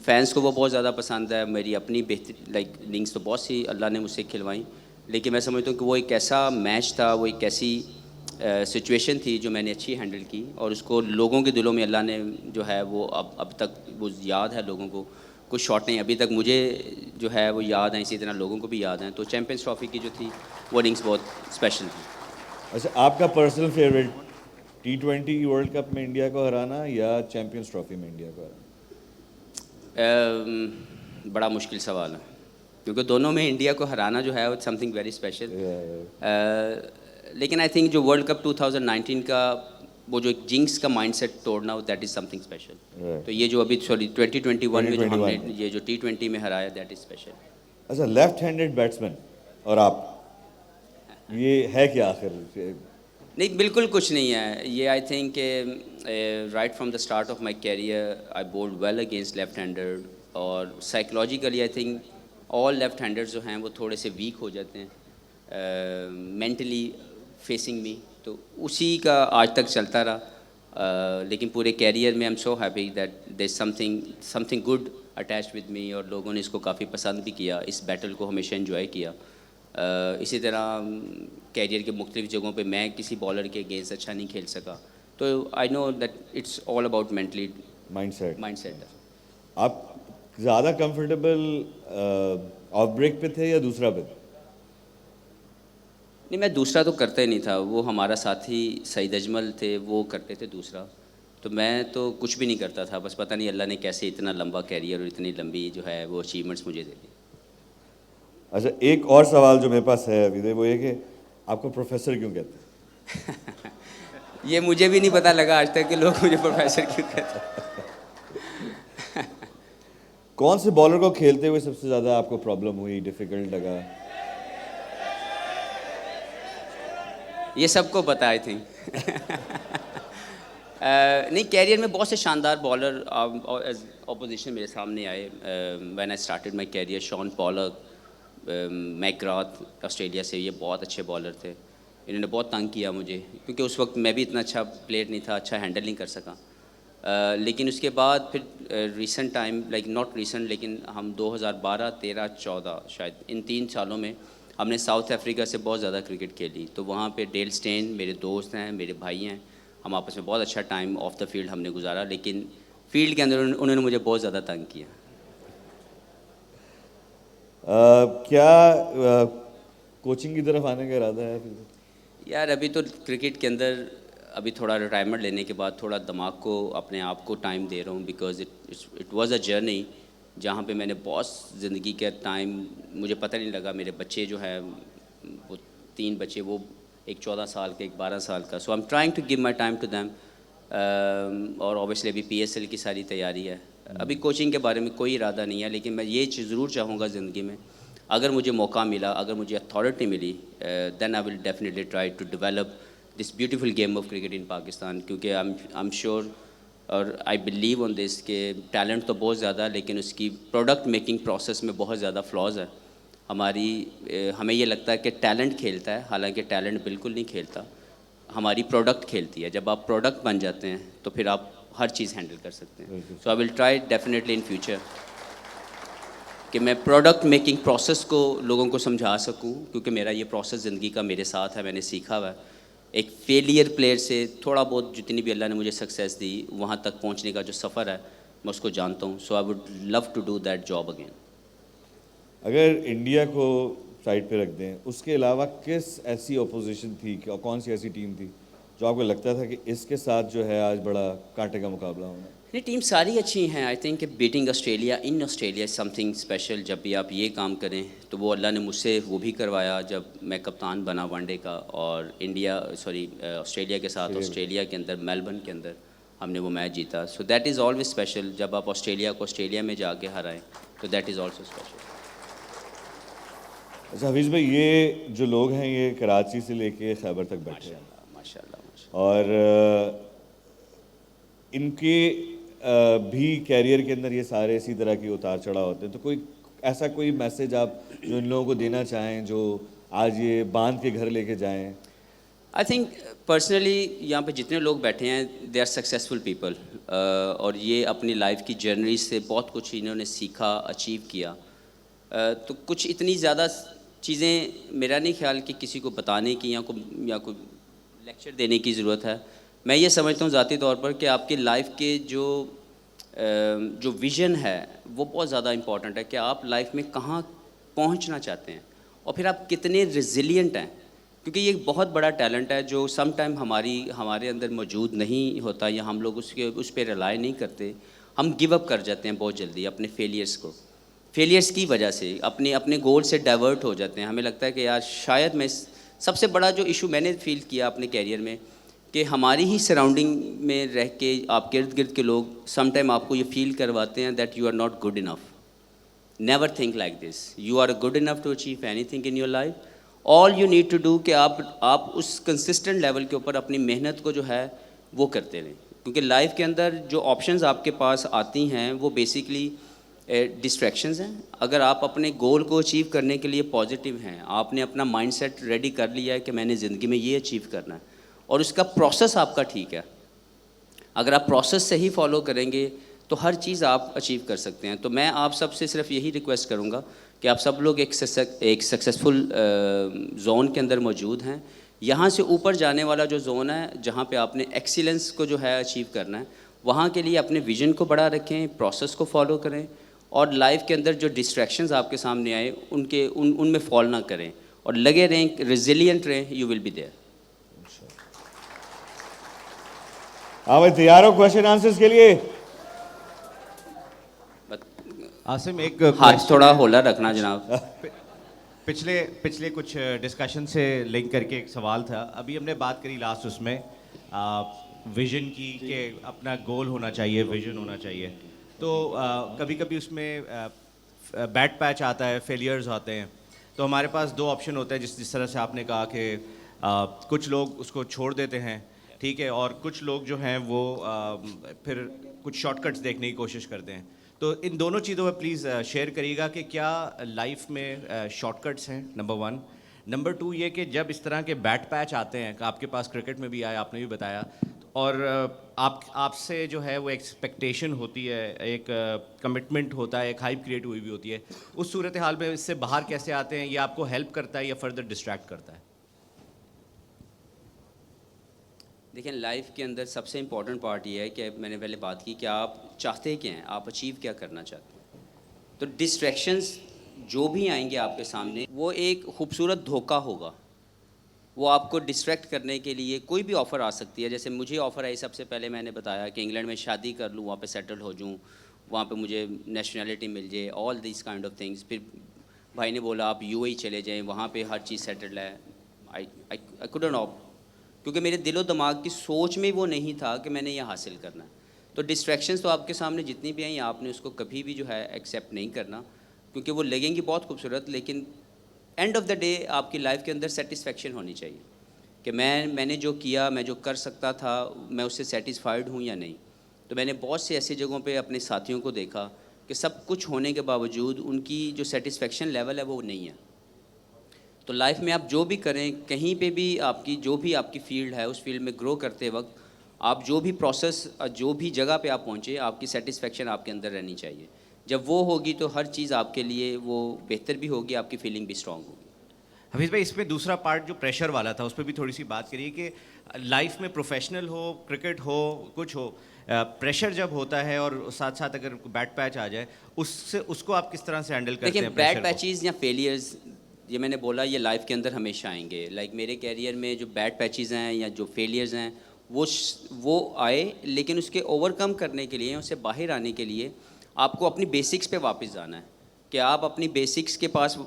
فینس کو وہ بہت زیادہ پسند ہے. میری اپنی بہتر لائک اننگس تو بہت سی اللہ نے مجھ سے کھلوائیں, لیکن میں سمجھتا ہوں کہ وہ ایک ایسا میچ تھا, وہ ایک ایسی سچویشن تھی جو میں نے اچھی ہینڈل کی, اور اس کو لوگوں کے دلوں میں اللہ نے جو ہے وہ اب تک وہ یاد ہے لوگوں کو. کچھ شاٹ نہیں ابھی تک مجھے جو ہے وہ یاد ہیں, اسی طرح لوگوں کو بھی یاد ہیں. تو چیمپئنس ٹرافی کی جو تھی وہ اننگس بہت اسپیشل تھی. اچھا, آپ کا personal favourite T20 world cup میں انڈیا کو ہرانا یا چیمپئنس ٹرافی میں انڈیا کو ہرانا؟ بڑا مشکل سوال ہے, کیونکہ دونوں میں انڈیا کو ہرانا جو ہے وہ سم تھنگ ویری اسپیشل. لیکن آئی تھنک جو ورلڈ کپ 2019 کا وہ جو ایک جنکس کا مائنڈ سیٹ توڑنا, that is some thing special. تو یہ جو ابھی 2021 میں جو ہم نے یہ جو T20 میں ہرایا, دیٹ از اسپیشل. اچھا, لیفٹ ہینڈیڈ بیٹسمین اور آپ, یہ ہے کیا آخر؟ نہیں بالکل کچھ نہیں ہے یہ. I think right from the start of my career I bowled well against left hander, اور psychologically I think all left handers جو ہیں وہ تھوڑے سے ویک ہو جاتے ہیں مینٹلی فیسنگ می. تو اسی کا آج تک چلتا رہا, لیکن پورے کیریئر میں آئی am so happy that there some thing good attach with me, اور لوگوں نے اس کو کافی پسند بھی کیا, اس بیٹل کو ہمیشہ انجوائے کیا. اسی طرح کیریئر کے مختلف جگہوں پہ میں کسی بالر کے اگینسٹ اچھا نہیں کھیل سکا, تو I know that it's all about mentally mind set. آپ زیادہ کمفرٹیبل آف بریک پہ تھے یا دوسرا پہ؟ نہیں میں دوسرا تو کرتا ہی نہیں تھا, وہ ہمارا ساتھی سعید اجمل تھے وہ کرتے تھے دوسرا, تو میں تو کچھ بھی نہیں کرتا تھا. بس پتہ نہیں اللہ نے کیسے اتنا لمبا کیریئر اور اتنی لمبی جو ہے وہ اچیومنٹس مجھے دے دی. اچھا, ایک اور سوال جو میرے پاس ہے ابھی وہ یہ کہ آپ کو پروفیسر کیوں کہتے ہیں؟ یہ مجھے بھی نہیں پتہ لگا آج تک کہ لوگ مجھے پروفیسر کیوں کہتے ہیں. کون سے بالر کو کھیلتے ہوئے سب سے زیادہ آپ کو پرابلم ہوئی, ڈیفیکلٹ لگا؟ یہ سب کو پتہ آئی تھنک. نہیں کیریئر میں بہت سے شاندار بالر اپوزیشن میرے سامنے آئے when I started my career. Shaun Pollock, میکگراتھ Australia سے, یہ بہت اچھے بالر تھے. انہوں نے بہت تنگ کیا مجھے, کیونکہ اس وقت میں بھی اتنا اچھا پلیئر نہیں تھا, اچھا ہینڈل نہیں کر سکا. لیکن اس کے بعد پھر recent time like not recent لیکن ہم 2012, 13, 14 شاید ان 3 سالوں میں ہم نے ساؤتھ افریقہ سے بہت زیادہ کرکٹ کھیلی. تو وہاں پہ ڈیل اسٹین میرے دوست ہیں, میرے بھائی ہیں, ہم آپس میں بہت اچھا ٹائم آف دا فیلڈ ہم نے گزارا, لیکن فیلڈ کے اندر انہوں نے مجھے بہت زیادہ تنگ کیا. کیا کوچنگ کی طرف آنے کا ارادہ ہے؟ یار ابھی تو کرکٹ کے اندر ابھی تھوڑا ریٹائرمنٹ لینے کے بعد تھوڑا دماغ کو اپنے آپ کو ٹائم دے رہا ہوں, because it was a journey جہاں پہ میں نے بہت زندگی کا ٹائم مجھے پتہ نہیں لگا. میرے بچے جو ہیں وہ 3 بچے, وہ ایک 14 سال کا, ایک 12 سال کا. So I am trying to give my time to them, اور اوبیسلی ابھی PSL کی ساری تیاری ہے, ابھی کوچنگ کے بارے میں کوئی ارادہ نہیں ہے, لیکن میں یہ چیز ضرور چاہوں گا زندگی میں, اگر مجھے موقع ملا, اگر مجھے اتھارٹی ملی, then I will definitely try to develop this beautiful game of cricket in Pakistan, کیونکہ آئی ایم شیور اور آئی بلیو آن دس کہ ٹیلنٹ تو بہت زیادہ ہے, لیکن اس کی پروڈکٹ میکنگ پروسیس میں بہت زیادہ فلاز ہے. ہمیں یہ لگتا ہے کہ ٹیلنٹ کھیلتا ہے, حالانکہ ٹیلنٹ بالکل نہیں کھیلتا, ہماری پروڈکٹ کھیلتی ہے. جب آپ پروڈکٹ بن جاتے ہیں تو پھر آپ ہر چیز ہینڈل کر سکتے ہیں. So I will try definitely in future کہ میں پروڈکٹ میکنگ پروسیس کو لوگوں کو سمجھا سکوں, کیونکہ میرا یہ پروسیس زندگی کا میرے ساتھ ہے, میں نے سیکھا ہوا ہے. ایک فیلئر پلیئر سے تھوڑا بہت جتنی بھی اللہ نے مجھے سکسیس دی, وہاں تک پہنچنے کا جو سفر ہے میں اس کو جانتا ہوں. So I would love to do that job again. اگر انڈیا کو سائڈ پہ رکھ دیں, اس کے علاوہ کس ایسی اپوزیشن تھی, کون سی ایسی ٹیم تھی جو آپ کو لگتا تھا کہ اس کے ساتھ جو ہے آج بڑا کانٹے کا مقابلہ ہونا؟ نہیں, ٹیم ساری اچھی ہیں. آئی تھنک کہ batting Australia in Australia is some thing special. جب بھی آپ یہ کام کریں تو وہ اللہ نے مجھ سے وہ بھی کروایا جب میں کپتان بنا ون ڈے کا, اور آسٹریلیا کے ساتھ آسٹریلیا کے اندر میلبرن کے اندر ہم نے وہ میچ جیتا. So that is always special. جب آپ آسٹریلیا کو آسٹریلیا میں جا کے ہرائیں تو دیٹ از آلسو اسپیشل. اچھا حفیظ بھائی, یہ جو لوگ ہیں یہ کراچی سے لے کے خیبر تک بیٹھے ہیں, ماشاء اللہ اور ان کے بھی کیریئر کے اندر یہ سارے اسی طرح کی اتار چڑھاؤ ہوتے ہیں, تو کوئی ایسا کوئی میسیج آپ جو ان لوگوں کو دینا چاہیں جو آج یہ باندھ کے گھر لے کے جائیں؟ آئی تھنک پرسنلی یہاں پہ جتنے لوگ بیٹھے ہیں دے آر سکسیزفل پیپل, اور یہ اپنی لائف کی جرنی سے بہت کچھ انہوں نے سیکھا, اچیو کیا. تو کچھ اتنی زیادہ چیزیں میرا نہیں خیال کہ کسی کو بتانے کی یا کوئی لیکچر دینے کی ضرورت ہے. میں یہ سمجھتا ہوں ذاتی طور پر کہ آپ کی لائف کے جو ویژن ہے وہ بہت زیادہ امپورٹنٹ ہے, کہ آپ لائف میں کہاں پہنچنا چاہتے ہیں, اور پھر آپ کتنے ریزیلینٹ ہیں. کیونکہ یہ ایک بہت بڑا ٹیلنٹ ہے جو سم ٹائم ہمارے اندر موجود نہیں ہوتا, یا ہم لوگ اس پہ ریلائی نہیں کرتے. ہم گیو اپ کر جاتے ہیں بہت جلدی اپنے فیلیئرس کی وجہ سے, اپنے گول سے ڈائیورٹ ہو جاتے ہیں. ہمیں لگتا ہے کہ یار شاید سب سے بڑا جو ایشو میں نے فیل کیا اپنے کیریئر میں, کہ ہماری ہی سراؤنڈنگ میں رہ کے آپ کے ارد گرد کے لوگ سم ٹائم آپ کو یہ فیل کرواتے ہیں that you are not good enough. Never think like this. You are good enough to achieve anything in your life. All you need to do کہ آپ اس کنسسٹنٹ لیول کے اوپر اپنی محنت کو جو ہے وہ کرتے رہیں. کیونکہ لائف کے اندر جو آپشنز آپ کے پاس آتی ہیں وہ بیسکلی ڈسٹریکشنز ہیں. اگر آپ اپنے گول کو اچیو کرنے کے لیے پازیٹیو ہیں, آپ نے اپنا مائنڈ سیٹ ریڈی کر لیا ہے کہ میں نے زندگی میں یہ اچیو کرنا ہے, اور اس کا پروسیس آپ کا ٹھیک ہے, اگر آپ پروسیس سے ہی فالو کریں گے تو ہر چیز آپ اچیو کر سکتے ہیں. تو میں آپ سب سے صرف یہی ریکویسٹ کروں گا کہ آپ سب لوگ ایک سکسیزفل زون کے اندر موجود ہیں. یہاں سے اوپر جانے والا جو زون ہے جہاں پہ آپ نے ایکسیلنس کو جو ہے اچیو کرنا ہے, وہاں کے لیے اپنے ویژن کو بڑا رکھیں, پروسیس کو فالو کریں, اور لائف کے اندر جو ڈسٹریکشنز آپ کے سامنے آئے ان میں فال نہ کریں, اور لگے رہیں, ریزیلینٹ رہیں. You will be there. ہاں بھائی, تیار ہو کوشچن آنسرز کے لیے؟ عاصم, ایک ہاتھ تھوڑا ہولا رکھنا جناب. پچھلے کچھ ڈسکشن سے لنک کر کے ایک سوال تھا. ابھی ہم نے بات کری لاسٹ اس میں ویژن کی, کہ اپنا گول ہونا چاہیے, ویژن ہونا چاہیے. تو کبھی کبھی اس میں بیڈ پیچ آتا ہے, فیلیئرز آتے ہیں, تو ہمارے پاس دو آپشن ہوتے ہیں. جس طرح سے آپ نے کہا کہ کچھ لوگ اس کو چھوڑ دیتے ہیں, ٹھیک ہے, اور کچھ لوگ جو ہیں وہ پھر کچھ شارٹ کٹس دیکھنے کی کوشش کرتے ہیں. تو ان دونوں چیزوں پہ پلیز شیئر کریے گا کہ کیا لائف میں شارٹ کٹس ہیں, نمبر 1. نمبر 2 یہ کہ جب اس طرح کے بیٹ پیچ آتے ہیں, کہ آپ کے پاس کرکٹ میں بھی آیا, آپ نے بھی بتایا, اور آپ سے جو ہے وہ ایکسپیکٹیشن ہوتی ہے, ایک کمٹمنٹ ہوتا ہے, ایک ہائپ کریٹ ہوئی بھی ہوتی ہے, اس صورتحال میں اس سے باہر کیسے آتے ہیں؟ یہ آپ کو ہیلپ کرتا ہے یا فردر ڈسٹریکٹ کرتا ہے؟ دیکھیں, لائف کے اندر سب سے امپورٹنٹ پارٹ یہ ہے کہ میں نے پہلے بات کی کہ آپ چاہتے کیا ہیں, آپ اچیو کیا کرنا چاہتے ہیں. تو ڈسٹریکشنز جو بھی آئیں گے آپ کے سامنے وہ ایک خوبصورت دھوکہ ہوگا. وہ آپ کو ڈسٹریکٹ کرنے کے لیے کوئی بھی آفر آ سکتی ہے. جیسے مجھے آفر آئی سب سے پہلے, میں نے بتایا کہ انگلینڈ میں شادی کر لوں, وہاں پہ سیٹل ہو جوں, وہاں پہ مجھے نیشنلٹی مل جائے, all these kind of things. پھر بھائی نے بولا آپ یو اے چلے جائیں, وہاں پہ ہر چیز سیٹلڈ ہے. آئی کوڈنٹ آپٹ, کیونکہ میرے دل و دماغ کی سوچ میں وہ نہیں تھا کہ میں نے یہ حاصل کرنا ہے. تو ڈسٹریکشنز تو آپ کے سامنے جتنی بھی آئیں آپ نے اس کو کبھی بھی جو ہے ایکسیپٹ نہیں کرنا, کیونکہ وہ لگیں گی بہت خوبصورت, لیکن اینڈ آف دا ڈے آپ کی لائف کے اندر سیٹسفیکشن ہونی چاہیے کہ میں نے جو کیا, میں جو کر سکتا تھا, میں اس سے سیٹسفائیڈ ہوں یا نہیں. تو میں نے بہت سے ایسی جگہوں پہ اپنے ساتھیوں کو دیکھا کہ سب کچھ ہونے کے باوجود ان کی جو سیٹسفیکشن لیول ہے وہ نہیں ہے. تو لائف میں آپ جو بھی کریں, کہیں پہ بھی آپ کی جو بھی آپ کی فیلڈ ہے, اس فیلڈ میں گرو کرتے وقت آپ جو بھی پروسیس, جو بھی جگہ پہ آپ پہنچے, آپ کی سیٹسفیکشن آپ کے اندر رہنی چاہیے. جب وہ ہوگی تو ہر چیز آپ کے لیے وہ بہتر بھی ہوگی, آپ کی فیلنگ بھی اسٹرانگ ہوگی. حفیظ بھائی, اس میں دوسرا پارٹ جو پریشر والا تھا اس پہ بھی تھوڑی سی بات کریے کہ لائف میں پروفیشنل ہو, کرکٹ ہو, کچھ ہو, پریشر جب ہوتا ہے اور ساتھ ساتھ اگر بیٹ پیچ آ جائے اس کو آپ کس طرح سے ہینڈل کرتے دیکھیں, ہیں بیڈ پریشر کو؟ پیچز یا فیلیئرز, یہ میں نے بولا یہ لائف کے اندر ہمیشہ آئیں گے. لائک میرے کیریئر میں جو بیڈ پیچز ہیں یا جو فیلیئرز ہیں وہ آئے, لیکن اس کے اوور کم کرنے کے لیے, اس سے باہر آنے کے لیے آپ کو اپنی بیسکس پہ واپس جانا ہے کہ آپ اپنی بیسکس کے پاس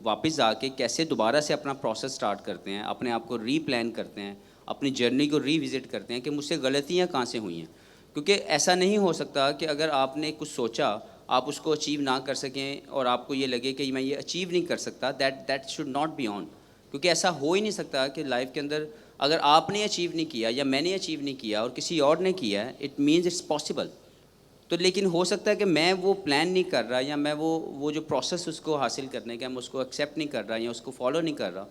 واپس آ کے کیسے دوبارہ سے اپنا پروسیس سٹارٹ کرتے ہیں, اپنے آپ کو ری پلان کرتے ہیں, اپنی جرنی کو ری وزٹ کرتے ہیں کہ مجھ سے غلطیاں کہاں سے ہوئی ہیں. کیونکہ ایسا نہیں ہو سکتا کہ اگر آپ نے کچھ سوچا آپ اس کو اچیو نہ کر سکیں اور آپ کو یہ لگے کہ میں یہ اچیو نہیں کر سکتا, that should not be on. کیونکہ ایسا ہو ہی نہیں سکتا کہ لائف کے اندر اگر آپ نے اچیو نہیں کیا یا میں نے اچیو نہیں کیا اور کسی اور نے کیا ہے, اٹ مینز اٹس پاسبل. تو لیکن ہو سکتا ہے کہ میں وہ پلان نہیں کر رہا یا میں وہ جو پروسیس اس کو حاصل کرنے کا میں اس کو ایکسیپٹ نہیں کر رہا یا اس کو فالو نہیں کر رہا.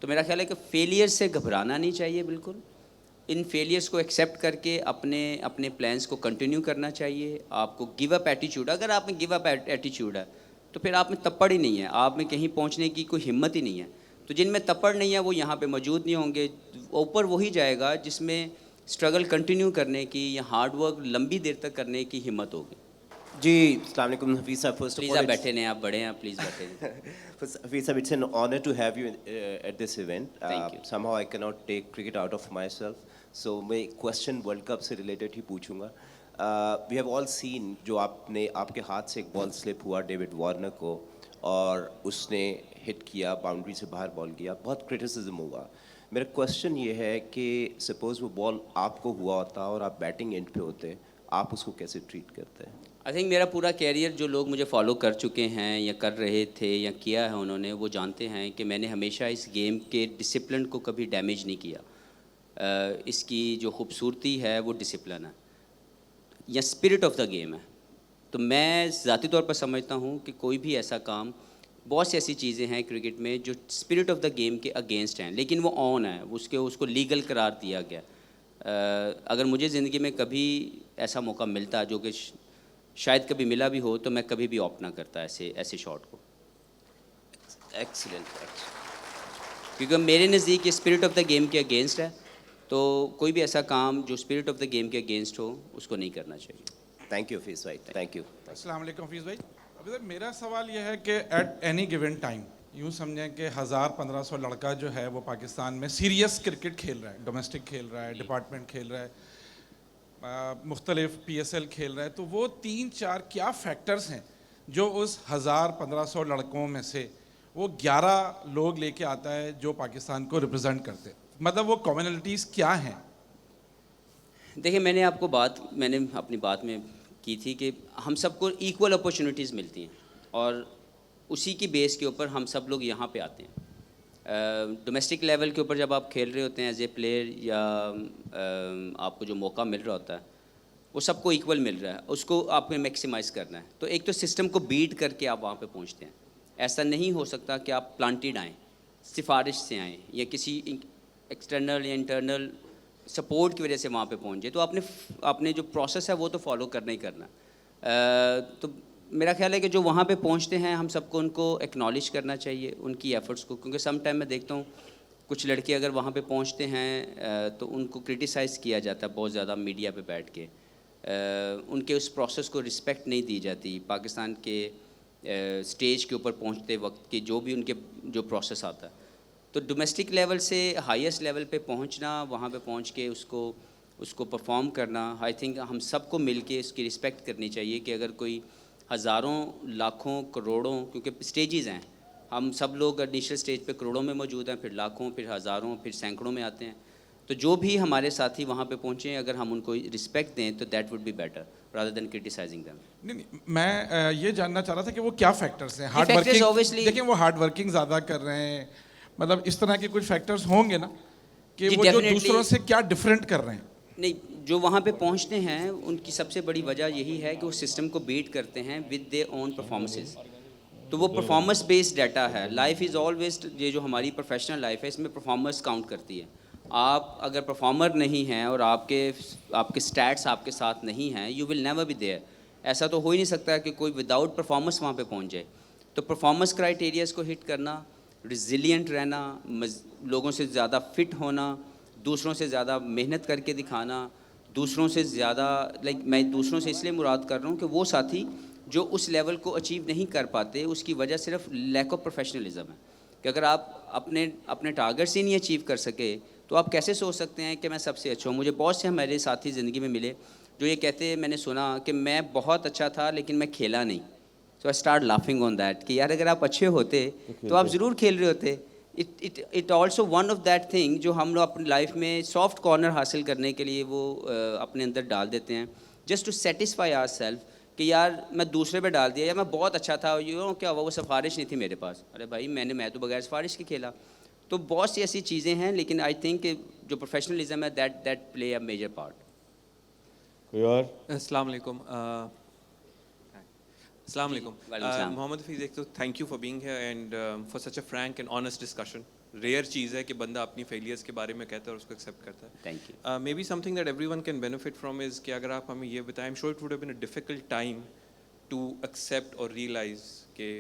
تو میرا خیال ہے کہ فیلیئر سے گھبرانا نہیں چاہیے بالکل. ان فیلیئرس کو ایکسیپٹ کر کے اپنے پلانس کو کنٹینیو کرنا چاہیے. آپ کو گیو اپ ایٹیچیوڈ, اگر آپ میں گیو اپ ایٹیچیوڈ ہے تو پھر آپ میں تپڑ ہی نہیں ہے, آپ میں کہیں پہنچنے کی کوئی ہمت ہی نہیں ہے. تو جن میں تپڑ نہیں ہے وہ یہاں پہ موجود نہیں ہوں گے. اوپر وہی جائے گا جس میں اسٹرگل کنٹینیو کرنے کی یا ہارڈ ورک لمبی دیر تک کرنے کی ہمت ہوگی. جی السلام علیکم حفیظ صاحب. فرسٹ آف پلیز آل آپ بیٹھے نہیں, آپ بڑے ہیں, پلیز بیٹھے. Hafeez sahab, it's an honour to have you at this event. Thank you. Somehow I cannot take cricket out of myself, so میں کوشچن ورلڈ کپ سے ریلیٹڈ ہی پوچھوں گا. وی ہیو آل سین جو آپ کے ہاتھ سے ایک بال سلپ ہوا ڈیوڈ وارنر کو اور اس نے ہٹ کیا, باؤنڈری سے باہر بال کیا, بہت کرٹیسزم ہوا. میرا کوشچن یہ ہے کہ سپوز وہ بال آپ کو ہوا ہوتا اور آپ بیٹنگ اینڈ پہ ہوتے, آپ اس کو کیسے ٹریٹ کرتے ہیں؟ آئی تھنک میرا پورا کیریئر جو لوگ مجھے فالو کر چکے ہیں یا کر رہے تھے یا کیا ہے انہوں نے, وہ جانتے ہیں کہ میں نے ہمیشہ اس گیم کے ڈسپلن کو کبھی ڈیمیج نہیں کیا. اس کی جو خوبصورتی ہے وہ ڈسپلن ہے یا اسپرٹ آف دا گیم ہے. تو میں ذاتی طور پر سمجھتا ہوں کہ کوئی بھی ایسا کام, بہت سی ایسی چیزیں ہیں کرکٹ میں جو اسپرٹ آف دا گیم کے اگینسٹ ہیں, لیکن وہ آن ہے, اس کو لیگل قرار دیا گیا. اگر مجھے زندگی میں کبھی ایسا موقع ملتا جو کہ شاید کبھی ملا بھی ہو, تو میں کبھی بھی آپٹ نہ کرتا ایسے شاٹ کو. ایکسلنٹ. کیونکہ میرے نزدیک یہ اسپرٹ آف دا گیم کے اگینسٹ ہے, تو کوئی بھی ایسا کام جو اسپرٹ آف دا گیم کے اگینسٹ ہو اس کو نہیں کرنا چاہیے. تھینک یو حفیظ بھائی, تھینک یو. السلام علیکم حفیظ بھائی. ابھی تک میرا سوال یہ ہے کہ ایٹ اینی گیون ٹائم یوں سمجھیں کہ 1000-1500 لڑکا جو ہے وہ پاکستان میں سیریس کرکٹ کھیل رہا ہے, ڈومیسٹک کھیل رہا ہے, ڈپارٹمنٹ کھیل رہا ہے, مختلف PSL کھیل رہا ہے, تو وہ 3-4 کیا فیکٹرز ہیں جو اس 1000-1500 لڑکوں میں سے وہ 11 لوگ لے کے آتا ہے جو پاکستان کو ریپرزینٹ کرتے ہیں؟ مطلب وہ کمیونٹیز کیا ہیں؟ دیکھیں, میں نے اپنی بات میں کی تھی کہ ہم سب کو ایکول اپرچونیٹیز ملتی ہیں اور اسی کی بیس کے اوپر ہم سب لوگ یہاں پہ آتے ہیں. ڈومیسٹک لیول کے اوپر جب آپ کھیل رہے ہوتے ہیں ایز اے پلیئر یا آپ کو جو موقع مل رہا ہوتا ہے وہ سب کو ایکول مل رہا ہے, اس کو آپ کو میکسیمائز کرنا ہے. تو ایک تو سسٹم کو بیٹ کر کے آپ وہاں پہ پہنچتے ہیں. ایسا نہیں ہو سکتا کہ آپ پلانٹیڈ آئیں, سفارش سے آئیں یا کسی ایکسٹرنل یا انٹرنل سپورٹ کی وجہ سے وہاں پہ پہنچ جائے. تو آپ نے جو پروسیس ہے وہ تو فالو کرنا ہی کرنا. تو میرا خیال ہے کہ جو وہاں پہ پہنچتے ہیں ہم سب کو ان کو ایکنالج کرنا چاہیے, ان کی ایفرٹس کو. کیونکہ سم ٹائم میں دیکھتا ہوں کچھ لڑکے اگر وہاں پہ پہنچتے ہیں تو ان کو کرٹیسائز کیا جاتا ہے بہت زیادہ میڈیا پہ بیٹھ کے, ان کے اس پروسیس کو رسپیکٹ نہیں دی جاتی. پاکستان کے اسٹیج کے اوپر پہنچتے وقت کے جو بھی ان کے جو پروسیس آتا ہے, تو ڈومیسٹک لیول سے ہائیسٹ لیول پہ پہنچنا, وہاں پہ پہنچ کے اس کو پرفارم کرنا, آئی تھنک ہم سب کو مل کے اس کی رسپیکٹ کرنی چاہیے. کہ اگر کوئی ہزاروں لاکھوں کروڑوں, کیونکہ اسٹیجز ہیں, ہم سب لوگ انیشل اسٹیج پہ کروڑوں میں موجود ہیں, پھر لاکھوں, پھر ہزاروں, پھر سینکڑوں میں آتے ہیں. تو تو جو بھی ہمارے ساتھی وہاں پہ پہنچے ہیں اگر ہم ان کو رسپیکٹ دیں تو that would be better rather than criticising them. نہیں میں یہ جاننا چاہ رہا تھا کہ وہ کیا فیکٹرز ہیں ہارڈ factors ورکنگ. obviously- دیکھیں وہ ہارڈ ورکنگ زیادہ کر رہے ہیں, مطلب اس طرح کے کچھ فیکٹرز ہوں گے نا کہ جی وہ جو definitely. دوسروں سے کیا ڈفرینٹ کر رہے ہیں. نہیں, جو وہاں پہ پہنچتے ہیں ان کی سب سے بڑی وجہ یہی ہے کہ وہ سسٹم کو بیٹ کرتے ہیں ود دیئر اون پرفارمنسز. تو وہ پرفارمنس بیسڈ ڈیٹا ہے. لائف از آلویز, یہ جو ہماری پروفیشنل لائف ہے اس میں پرفارمنس کاؤنٹ کرتی ہے. آپ اگر پرفارمر نہیں ہیں اور آپ کے اسٹیٹس آپ کے ساتھ نہیں ہیں, you will never be there. ایسا تو ہو ہی نہیں سکتا کہ کوئی وداؤٹ پرفارمنس وہاں پہ پہنچ جائے. تو پرفارمنس کرائٹیریاز کو ہٹ کرنا, ریزیلینٹ رہنا, لوگوں سے زیادہ فٹ ہونا, دوسروں سے زیادہ محنت کر کے دکھانا, دوسروں سے زیادہ میں دوسروں سے اس لیے مراد کر رہا ہوں کہ وہ ساتھی جو اس لیول کو اچیو نہیں کر پاتے اس کی وجہ صرف لیک آف پروفیشنلزم ہے. کہ اگر آپ اپنے ٹارگیٹس ہی نہیں اچیو کر سکے تو آپ کیسے سوچ سکتے ہیں کہ میں سب سے اچھا ہوں. مجھے بہت سے ہمارے ساتھی زندگی میں ملے جو یہ کہتے, میں نے سنا کہ میں بہت اچھا تھا لیکن میں کھیلا نہیں. So I start laughing on that کہ یار اگر آپ اچھے ہوتے تو آپ ضرور کھیل رہے ہوتے. It also one of that thing جو ہم لوگ اپنی لائف میں سافٹ کارنر حاصل کرنے کے لیے وہ اپنے اندر ڈال دیتے ہیں just to satisfy our self کہ یار میں دوسرے پہ ڈال دیا, یا میں بہت اچھا تھا, کیا ہوا وہ سفارش نہیں تھی میرے پاس. ارے بھائی میں تو بغیر سفارش کے کھیلا. تو بہت سی ایسی چیزیں ہیں, لیکن آئی تھنک کہ جو پروفیشنلزم ہے that play a major part. کوئی اور؟ السلام علیکم. السلام علیکم. وعلیکم السلام. محمد حفیظ, ایک تو thank you for being here and for such a frank and honest discussion. Rare چیز ہے کہ بندہ اپنی فیلیئرس کے بارے میں کہتا ہے اور اس کو ایکسیپٹ کرتا ہے. Thank you. Maybe something that everyone can benefit from us کہ اگر آپ ہمیں یہ بتائیں, I'm sure it would have been a difficult time to accept اور ریئلائز کہ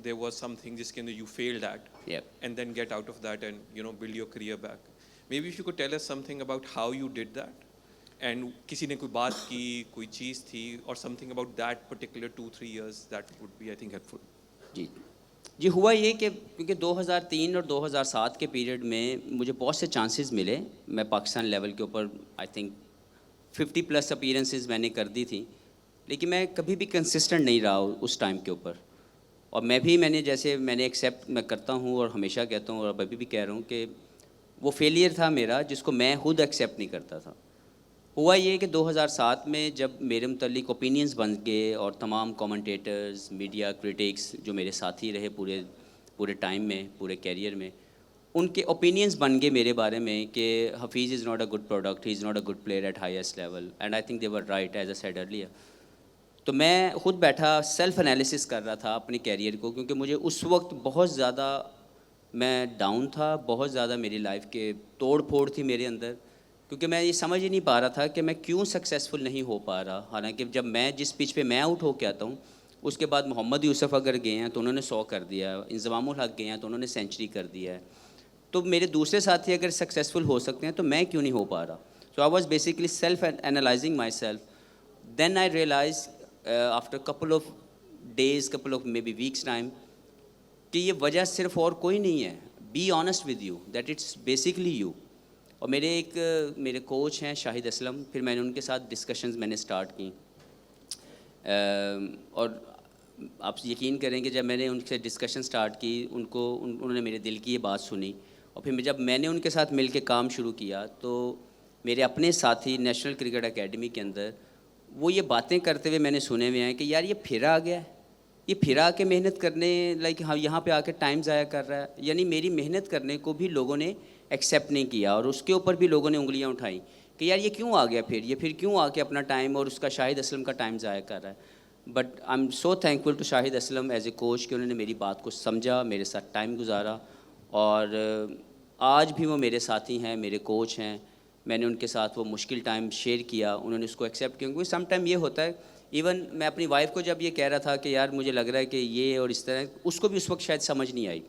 there was something جس کے اندر you failed at Yep. and then get out of that and build your career back. Maybe if you could tell us something about how you did that and کسی نے کوئی بات کی, کوئی چیز تھی or something about that particular 2-3 years, that would be I think helpful. جی ہوا یہ کہ کیونکہ 2003 اور 2007 کے پیریڈ میں مجھے بہت سے چانسز ملے. میں پاکستان لیول کے اوپر آئی تھنک 50+ اپیرنسز میں نے کر دی تھیں, لیکن میں کبھی بھی کنسسٹنٹ نہیں رہا اس ٹائم کے اوپر. اور میں نے جیسے میں نے ایکسیپٹ میں کرتا ہوں اور ہمیشہ کہتا ہوں اور ابھی بھی کہہ رہا ہوں کہ وہ فیلئر تھا میرا جس کو میں خود ایکسیپٹ نہیں کرتا تھا. ہوا یہ کہ 2007 میں جب میرے متعلق اوپینینز بن گئے اور تمام کومنٹیٹرز, میڈیا کرٹکس جو میرے ساتھی رہے پورے ٹائم میں, پورے کیریئر میں, ان کے اوپینینز بن گئے میرے بارے میں کہ Hafeez is not a good product, he is not a good player at highest level, and I think they were right as I said earlier. تو میں خود بیٹھا سیلف انالیسس کر رہا تھا اپنے کیریئر کو, کیونکہ مجھے اس وقت بہت زیادہ میں ڈاؤن تھا, بہت زیادہ میری لائف کے توڑ پھوڑ تھی میرے اندر, کیونکہ میں یہ سمجھ ہی نہیں پا رہا تھا کہ میں کیوں سکسیزفل نہیں ہو پا رہا. حالانکہ جب میں جس پچ پہ میں آؤٹ ہو کے آتا ہوں اس کے بعد محمد یوسف اگر گئے ہیں تو انہوں نے 100 کر دیا, انضمام الحق گئے ہیں تو انہوں نے سینچری کر دیا ہے, تو میرے دوسرے ساتھی اگر سکسیزفل ہو سکتے ہیں تو میں کیوں نہیں ہو پا رہا. So I was basically self analysing myself. Then I realise after couple of days, couple of maybe weeks time کہ یہ وجہ صرف اور کوئی نہیں ہے. Be honest with you that it's basically you. اور میرے کوچ ہیں شاہد اسلم, پھر میں نے ان کے ساتھ ڈسکشنز میں نے اسٹارٹ کی, اور آپ یقین کریں کہ جب میں نے ان سے ڈسکشن اسٹارٹ کی انہوں نے میرے دل کی یہ بات سنی, اور پھر جب میں نے ان کے ساتھ مل کے کام شروع کیا تو میرے اپنے ساتھی نیشنل کرکٹ اکیڈمی کے اندر وہ یہ باتیں کرتے ہوئے میں نے سنے ہوئے ہیں کہ یار یہ پھر آ گیا ہے, یہ پھر آ کے محنت کرنے ہاں یہاں پہ آ کے ٹائم ضائع کر رہا ہے. یعنی میری محنت کرنے کو بھی لوگوں نے ایکسیپٹ نہیں کیا, اور اس کے اوپر بھی لوگوں نے انگلیاں اٹھائیں کہ یار یہ کیوں آ گیا, پھر کیوں آ کے اپنا ٹائم اور اس کا شاہد اسلم کا ٹائم ضائع کر رہا ہے. But I am so thankful to Shahid Aslam as a coach کہ انہوں نے میری بات کو سمجھا, میرے ساتھ ٹائم گزارا, اور آج بھی وہ میرے ساتھی ہیں, میرے کوچ ہیں. میں نے ان کے ساتھ وہ مشکل ٹائم شیئر کیا, انہوں نے اس کو ایکسیپٹ کیا, کیونکہ سم ٹائم یہ ہوتا ہے. ایون میں اپنی وائف کو جب یہ کہہ رہا تھا کہ یار مجھے لگ رہا ہے کہ یہ اور اس طرح, اس کو بھی اس وقت شاید سمجھ نہیں آئی.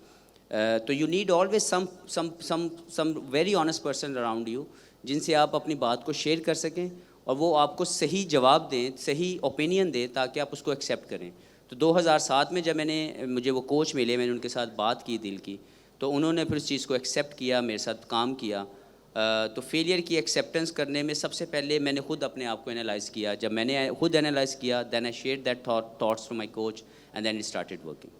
تو you need always some very honest person around you جن سے آپ اپنی بات کو شیئر کر سکیں اور وہ آپ کو صحیح جواب دیں, صحیح اوپینین دیں تاکہ آپ اس کو ایکسیپٹ کریں. تو 2007 میں جب مجھے وہ کوچ ملے, میں نے ان کے ساتھ بات کی دل کی, تو انہوں نے پھر اس چیز کو ایکسیپٹ کیا, میرے ساتھ کام کیا. تو فیلئر کی ایکسیپٹنس کرنے میں سب سے پہلے میں نے خود اپنے آپ کو انالائز کیا. جب میں نے خود انالائز کیا, then I share that thoughts to my coach and then it started working.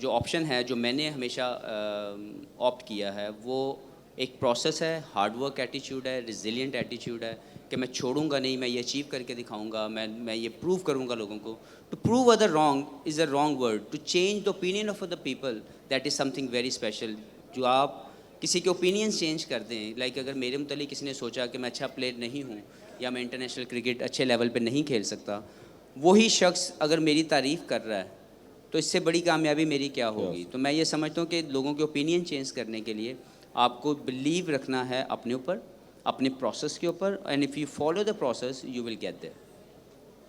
جو آپشن ہے جو میں نے ہمیشہ آپٹ کیا ہے وہ ایک پروسیس ہے, ہارڈ ورک ایٹیچیوڈ ہے, ریزیلینٹ ایٹیچیوڈ ہے کہ میں چھوڑوں گا نہیں, میں یہ اچیو کر کے دکھاؤں گا, میں یہ پروو کروں گا لوگوں کو. To prove other wrong is a wrong word, to change the opinion of other people that is something very special. جو آپ کسی کے اوپینین چینج کر دیں, لائک اگر میرے متعلق کسی نے سوچا کہ میں اچھا پلیئر نہیں ہوں یا میں انٹرنیشنل کرکٹ اچھے لیول پہ نہیں کھیل سکتا, وہی شخص اگر میری تعریف کر رہا ہے تو اس سے بڑی کامیابی میری کیا ہوگی. تو میں یہ سمجھتا ہوں کہ لوگوں کے اوپینین چینج کرنے کے لیے آپ کو بلیو رکھنا ہے اپنے اوپر, اپنے پروسیس کے اوپر, and if you follow the process you will get there.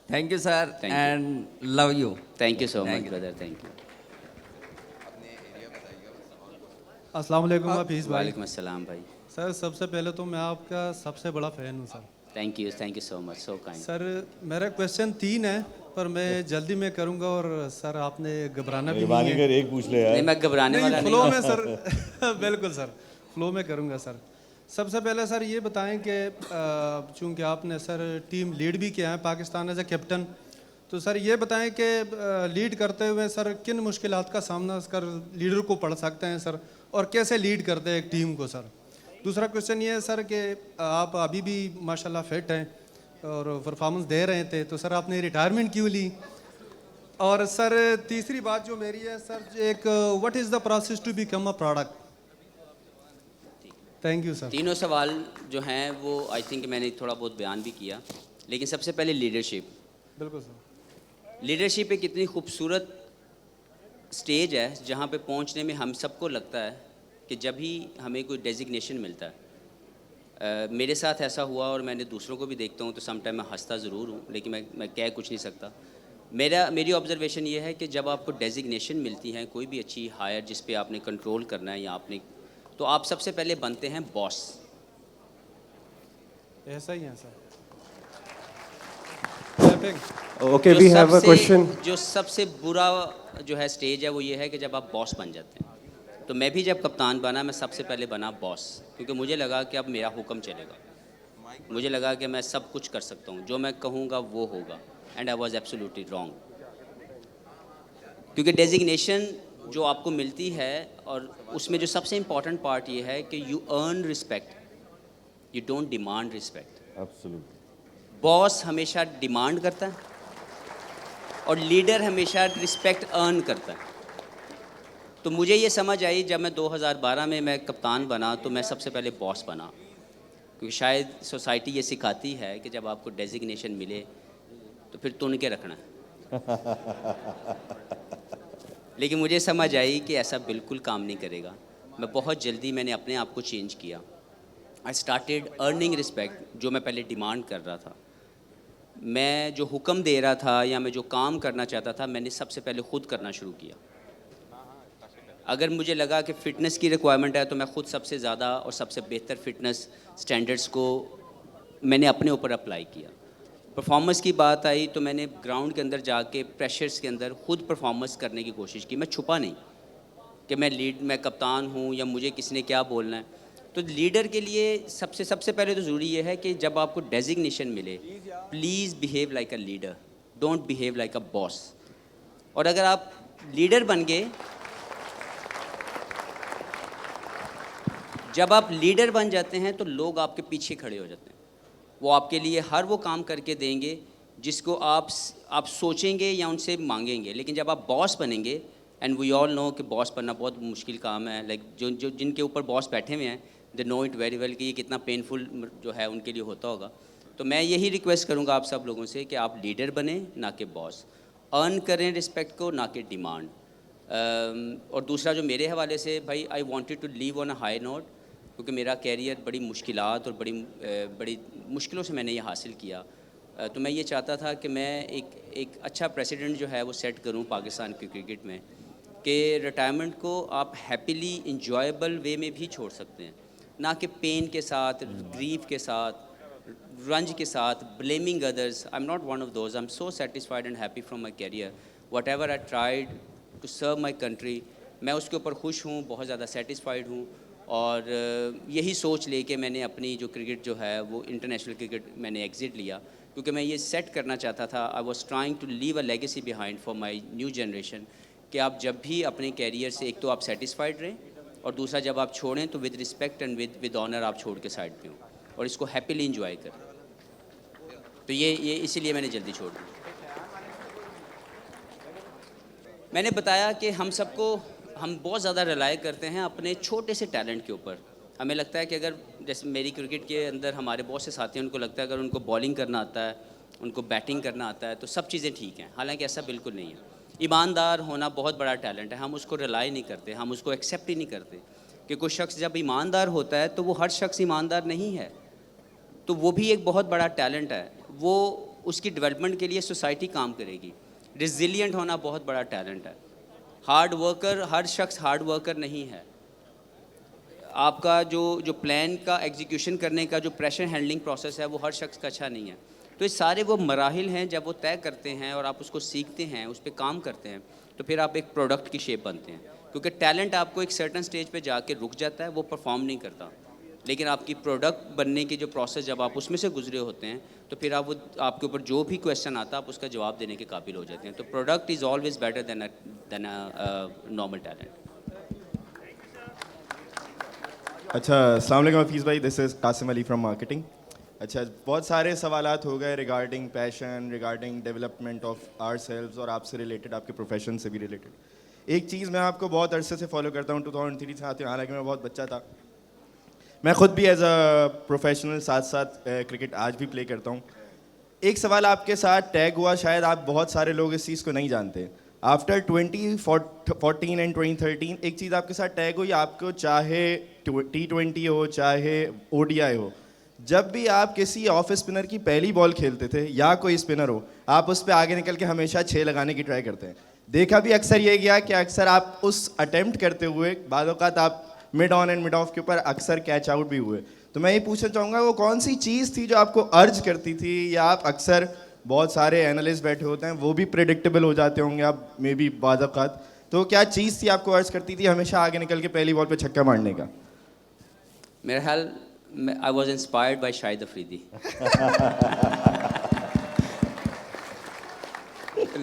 Thank you sir Thank you. And love you. Thank you so Thank much you. Brother, thank you. السلام علیکم حفیظ بھائی. وعلیکم السلام بھائی. سر سب سے پہلے تو میں آپ کا سب سے بڑا فین ہوں sir. Thank you so much, so kind. Sir میرا کویشچن 3 ہے پر میں جلدی میں کروں گا, اور سر آپ نے گھبرانا بھی مہربانی نہیں کر ہے. ایک پوچھ لے یار. نہیں, میں گھبرانے والا فلو نہیں. میں سر بالکل سر فلو میں کروں گا سر. سب سے پہلے سر یہ بتائیں کہ چونکہ آپ نے سر ٹیم لیڈ بھی کیا ہے پاکستان ایز اے کیپٹن, تو سر یہ بتائیں کہ لیڈ کرتے ہوئے سر کن مشکلات کا سامنا کر لیڈر کو پڑھ سکتے ہیں سر, اور کیسے لیڈ کرتے ہیں ایک ٹیم کو سر. دوسرا کویشچن یہ ہے سر کہ آپ ابھی بھی ماشاءاللہ فٹ ہیں اور پرفارمنس دے رہے تھے, تو سر آپ نے ریٹائرمنٹ کیوں لی؟ اور سر تیسری بات جو میری ہے سر, ایک what is the process to become a product. Thank you sir. تینوں سوال جو ہیں وہ آئی تھنک میں نے تھوڑا بہت بیان بھی کیا, لیکن سب سے پہلے لیڈرشپ. بالکل سر. لیڈرشپ ایک اتنی خوبصورت سٹیج ہے جہاں پہ پہنچنے میں ہم سب کو لگتا ہے کہ جب ہی ہمیں کوئی ڈیزگنیشن ملتا ہے. میرے ساتھ ایسا ہوا اور میں نے دوسروں کو بھی دیکھتا ہوں تو سم ٹائم میں ہنستا ضرور ہوں, لیکن میں کہہ کچھ نہیں سکتا. میری آبزرویشن یہ ہے کہ جب آپ کو ڈیزگنیشن ملتی ہے کوئی بھی اچھی ہائر جس پہ آپ نے کنٹرول کرنا ہے یا آپ نے, تو آپ سب سے پہلے بنتے ہیں باس. ایسا ہی ہے سر. Okay, we have a question. جو سب سے برا جو ہے سٹیج ہے وہ یہ ہے کہ جب آپ باس بن جاتے ہیں. تو میں بھی جب کپتان بنا میں سب سے پہلے بنا باس, کیونکہ مجھے لگا کہ اب میرا حکم چلے گا. مجھے لگا کہ میں سب کچھ کر سکتا ہوں, جو میں کہوں گا وہ ہوگا. And I was absolutely wrong, کیونکہ ڈیزگنیشن جو آپ کو ملتی ہے اور اس میں جو سب سے امپورٹنٹ پارٹ یہ ہے کہ you earn respect, you don't demand respect. Absolutely. باس ہمیشہ ڈیمانڈ کرتا ہے اور لیڈر ہمیشہ رسپیکٹ ارن کرتا ہے. تو مجھے یہ سمجھ آئی جب میں 2012 میں کپتان بنا تو میں سب سے پہلے باس بنا, کیونکہ شاید سوسائٹی یہ سکھاتی ہے کہ جب آپ کو ڈیزگنیشن ملے تو پھر تن کے رکھنا ہے. لیکن مجھے سمجھ آئی کہ ایسا بالکل کام نہیں کرے گا. میں بہت جلدی میں نے اپنے آپ کو چینج کیا. آئی اسٹارٹیڈ ارننگ رسپیکٹ, جو میں پہلے ڈیمانڈ کر رہا تھا. میں جو حکم دے رہا تھا یا میں جو کام کرنا چاہتا تھا میں نے سب سے پہلے خود کرنا شروع کیا. اگر مجھے لگا کہ فٹنس کی ریکوائرمنٹ ہے تو میں خود سب سے زیادہ اور سب سے بہتر فٹنس سٹینڈرڈز کو میں نے اپنے اوپر اپلائی کیا. پرفارمنس کی بات آئی تو میں نے گراؤنڈ کے اندر جا کے پریشرز کے اندر خود پرفارمنس کرنے کی کوشش کی. میں چھپا نہیں کہ میں کپتان ہوں یا مجھے کس نے کیا بولنا ہے. تو لیڈر کے لیے سب سے پہلے تو ضروری یہ ہے کہ جب آپ کو ڈیزگنیشن ملے please behave like a leader, don't behave like a boss. اور اگر آپ لیڈر بن گئے, جب آپ لیڈر بن جاتے ہیں تو لوگ آپ کے پیچھے کھڑے ہو جاتے ہیں. وہ آپ کے لیے ہر وہ کام کر کے دیں گے جس کو آپ سوچیں گے یا ان سے مانگیں گے. لیکن جب آپ باس بنیں گے, اینڈ وی آل نو کہ باس بننا بہت مشکل کام ہے, لائک جن کے اوپر باس بیٹھے ہوئے ہیں دے نو اٹ ویری ویل کہ یہ کتنا پینفل جو ہے ان کے لیے ہوتا ہوگا. تو میں یہی ریکویسٹ کروں گا آپ سب لوگوں سے کہ آپ لیڈر بنیں نہ کہ باس. ارن کریں رسپیکٹ کو نہ کہ ڈیمانڈ. اور دوسرا جو میرے حوالے سے بھائی, I wanted to leave on a high note, کیونکہ میرا کیریئر بڑی مشکلات اور بڑی مشکلوں سے میں نے یہ حاصل کیا. تو میں یہ چاہتا تھا کہ میں ایک اچھا پریسیڈنٹ جو ہے وہ سیٹ کروں پاکستان کی کرکٹ میں, کہ ریٹائرمنٹ کو آپ ہیپیلی انجوائبل وے میں بھی چھوڑ سکتے ہیں, نہ کہ پین کے ساتھ, گریف کے ساتھ, رنج کے ساتھ, blaming others. I am not one of those. I am so satisfied and happy from my career. Whatever I tried to serve my country, میں اس کے اوپر خوش ہوں, بہت زیادہ سیٹسفائڈ ہوں. اور یہی سوچ لے کے میں نے اپنی جو کرکٹ جو ہے وہ انٹرنیشنل کرکٹ میں نے ایگزٹ لیا, کیونکہ میں یہ سیٹ کرنا چاہتا تھا. I was trying to leave a legacy behind for my new generation, کہ آپ جب بھی اپنے کیریئر سے ایک تو آپ سیٹسفائڈ رہیں اور دوسرا جب آپ چھوڑیں تو with respect and with owner آپ چھوڑ کے سائڈ پہ ہوں اور اس کو ہیپیلی انجوائے کریں. تو یہ اسی لیے میں نے جلدی چھوڑ دی. میں نے بتایا کہ ہم بہت زیادہ ریلائی کرتے ہیں اپنے چھوٹے سے ٹیلنٹ کے اوپر. ہمیں لگتا ہے کہ اگر جیسے میری کرکٹ کے اندر ہمارے بہت سے ساتھی ہیں، ان کو لگتا ہے اگر ان کو بالنگ کرنا آتا ہے، ان کو بیٹنگ کرنا آتا ہے تو سب چیزیں ٹھیک ہیں، حالانکہ ایسا بالکل نہیں ہے. ایماندار ہونا بہت بڑا ٹیلنٹ ہے. ہم اس کو ریلائی نہیں کرتے، ہم اس کو ایکسیپٹ ہی نہیں کرتے کہ کوئی شخص جب ایماندار ہوتا ہے تو وہ ہر شخص ایماندار نہیں ہے. تو وہ بھی ایک بہت بڑا ٹیلنٹ ہے، وہ اس کی ڈیولپمنٹ کے لیے سوسائٹی کام کرے گی. ریزیلینٹ ہونا بہت بڑا ٹیلنٹ ہے. ہارڈ ورکر، ہر شخص ہارڈ ورکر نہیں ہے. آپ کا جو پلان کا ایگزیکیوشن کرنے کا جو پریشر ہینڈلنگ پروسیس ہے وہ ہر شخص کا اچھا نہیں ہے. تو یہ سارے وہ مراحل ہیں جب وہ طے کرتے ہیں اور آپ اس کو سیکھتے ہیں، اس پہ کام کرتے ہیں تو پھر آپ ایک پروڈکٹ کی شیپ بنتے ہیں. کیونکہ ٹیلنٹ آپ کو ایک سرٹن سٹیج پہ جا کے رک جاتا ہے، وہ پرفارم نہیں کرتا، لیکن آپ کی پروڈکٹ بننے کی جو پروسیس جب آپ اس میں سے گزرے ہوتے ہیں تو پھر آپ کے اوپر جو بھی کویشچن آتا ہے آپ اس کا جواب دینے کے قابل ہو جاتے ہیں. تو product is always better than normal talent. اچھا، السلام علیکم حفیظ بھائی، this is Qasim Ali from marketing. اچھا، بہت سارے سوالات ہو گئے regarding passion, regarding development of our selves اور آپ سے ریلیٹڈ، آپ کے پروفیشن سے بھی ریلیٹڈ. ایک چیز میں آپ کو بہت عرصے سے فالو کرتا ہوں، 2003 سے آتے ہیں، حالانکہ میں بہت بچہ تھا. میں خود بھی ایز اے پروفیشنل ساتھ ساتھ کرکٹ آج بھی پلے کرتا ہوں. ایک سوال آپ کے ساتھ ٹیگ ہوا، شاید آپ بہت سارے لوگ اس چیز کو نہیں جانتے. آفٹر 2014 اینڈ 2013 ایک چیز آپ کے ساتھ ٹیگ ہوئی، آپ کو چاہے T20 ہو چاہے ODI ہو، جب بھی آپ کسی آف اسپنر کی پہلی بال کھیلتے تھے یا کوئی اسپنر ہو، آپ اس پہ آگے نکل کے ہمیشہ 6 لگانے کی ٹرائی کرتے ہیں. دیکھا بھی اکثر یہ گیا کہ اکثر آپ اس اٹیمپٹ کرتے ہوئے بعض اوقات آپ mid on and mid of کے اوپر اکثر کیچ آؤٹ بھی ہوئے. تو میں یہ پوچھنا چاہوں گا وہ کون سی چیز تھی جو آپ کو ارج کرتی تھی، یا آپ اکثر بہت سارے اینالسٹ بیٹھے ہوتے ہیں وہ بھی پریڈکٹیبل ہو جاتے ہوں گے آپ میں بھی بعض اوقات، تو کیا چیز تھی آپ کو ارج کرتی تھی ہمیشہ آگے نکل کے پہلی بال پہ چھکا مارنے کا؟ میرا خیال آئی واز انسپائرڈ بائی شاہد افریدی.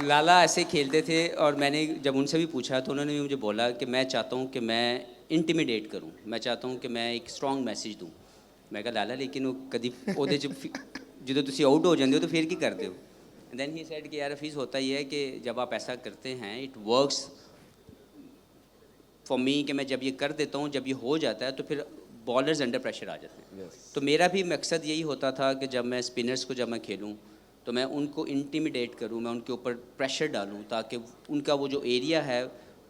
لالا ایسے کھیلتے تھے اور میں نے جب ان سے بھی پوچھا تو انہوں نے بھی مجھے بولا کہ میں چاہتا ہوں کہ میں انٹیمیڈیٹ کروں، میں چاہتا ہوں کہ میں ایک اسٹرانگ میسیج دوں. میں کہا لالا لیکن وہ کدی ਉਹਦੇ 'ਚ ਜਦੋਂ ਤੁਸੀਂ ਆਊਟ ਹੋ ਜਾਂਦੇ ਹੋ تو پھر ਕੀ ਕਰਦੇ ਹੋ؟ دین ہی سیڈ کہ یار حفیظ ہوتا یہ ہے کہ جب آپ ایسا کرتے ہیں اٹ ورکس فار می، کہ میں جب یہ کر دیتا ہوں، جب یہ ہو جاتا ہے تو پھر بالرز انڈر پریشر آ جاتے ہیں. تو میرا بھی مقصد یہی ہوتا تھا کہ جب میں اسپنرس کو جب میں کھیلوں تو میں ان کو انٹیمیڈیٹ کروں، میں ان کے اوپر پریشر ڈالوں تاکہ ان کا وہ جو ایریا ہے